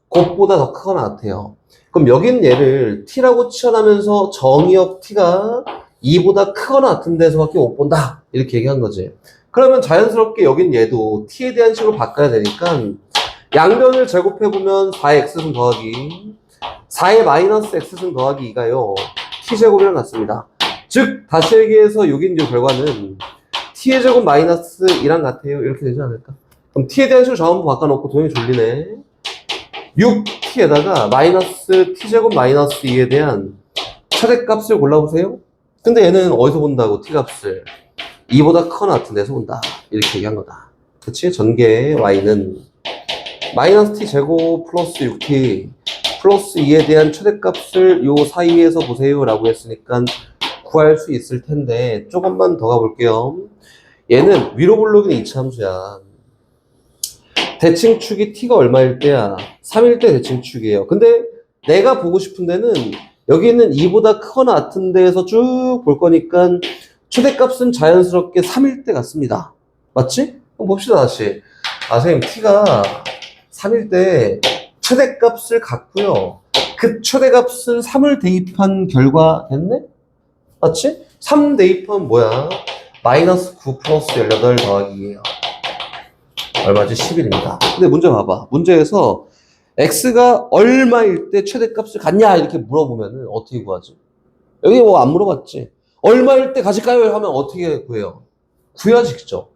곱보다 더 크거나 같아요. 그럼 여긴 얘를 t라고 치환하면서 정의역 t가 2보다 크거나 같은 데서밖에 못 본다. 이렇게 얘기한 거지. 그러면 자연스럽게 여긴 얘도 t에 대한 식으로 바꿔야 되니까 양변을 제곱해보면 4의 x승 더하기 4의 마이너스 x승 더하기 2가요. t제곱이랑 같습니다. 즉 다시 얘기해서 여기 이제 결과는 t의 제곱 마이너스 2랑 같아요. 이렇게 되지 않을까? 그럼 t에 대한 식을 전부 바꿔놓고 도형이 졸리네. 6t에다가 마이너스 t제곱 마이너스 2에 대한 최대값을 골라보세요. 근데 얘는 어디서 본다고 t값을 2보다 크거나 같은 데서 본다. 이렇게 얘기한 거다. 그치? 전개 y는 마이너스 t 제곱 플러스 6t 플러스 2에 대한 최대값을 요 사이에서 보세요 라고 했으니까 구할 수 있을 텐데 조금만 더 가볼게요. 얘는 위로 블록은 이차함수야. 대칭축이 t가 얼마일 때야? 3일 때 대칭축이에요. 근데 내가 보고 싶은 데는 여기는 2보다 크거나 같은 데에서 쭉 볼 거니까 최대값은 자연스럽게 3일 때 같습니다. 맞지? 그럼 봅시다 다시. 선생님 t가 3일 때 최대값을 갖고요. 그 최대값을 3을 대입한 결과 됐네? 맞지? 3 대입하면 뭐야? 마이너스 9 플러스 18 더하기예요. 얼마지? 10일입니다. 근데 문제 봐봐. 문제에서 x가 얼마일 때 최대값을 갖냐 이렇게 물어보면은 어떻게 구하지? 여기 뭐 안 물어봤지? 얼마일 때 가질까요? 하면 어떻게 구해요? 구해야지, 그죠?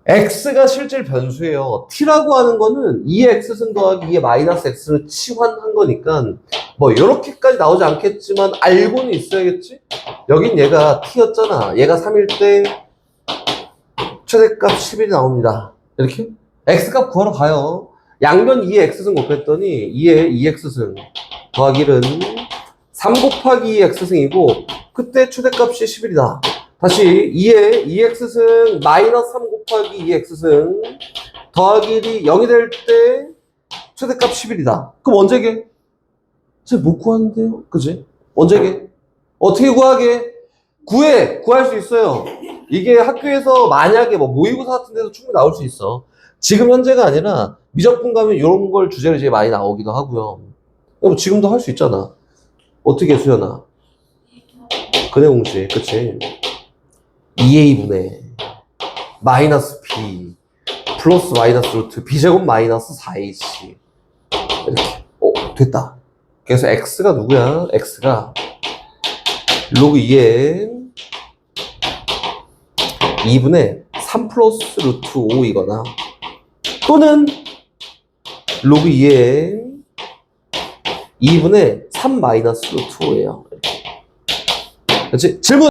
x가 실질 변수예요. t라고 하는 거는 2의 x승 더하기 2의 마이너스 x를 치환한 거니까 뭐 이렇게까지 나오지 않겠지만 알고는 있어야겠지? 여긴 얘가 t였잖아. 얘가 3일 때 최대값 10일이 나옵니다. 이렇게 x값 구하러 가요. 양변 2의 x승 곱했더니 2의 2x승 더하기 1은 3 곱하기 2x승이고 그때 최대값이 10일이다. 다시 2의 2x승 마이너스 3 곱하기 2x승 더하기 1이 0이 될 때 최대값 10일이다. 그럼 언제 게? 쟤 못 구하는데요? 그지? 언제 게? 어떻게 구하게? 구할 수 있어요. 이게 학교에서 만약에 뭐 모의고사 같은 데서 충분히 나올 수 있어. 지금 현재가 아니라 미적분 가면 이런 걸 주제로 이제 많이 나오기도 하고요. 뭐 지금도 할 수 있잖아. 어떻게 수연아? 근해 공식, 그치? 2a분의 마이너스 b 플러스 마이너스 루트 b제곱 마이너스 4ac 이렇게. 됐다. 그래서 x가 누구야? x가 로그 2에 2분의 3 플러스 루트 5이거나 또는 로그 2에 2분의 3 마이너스 루트 5예요. 그렇지? 질문!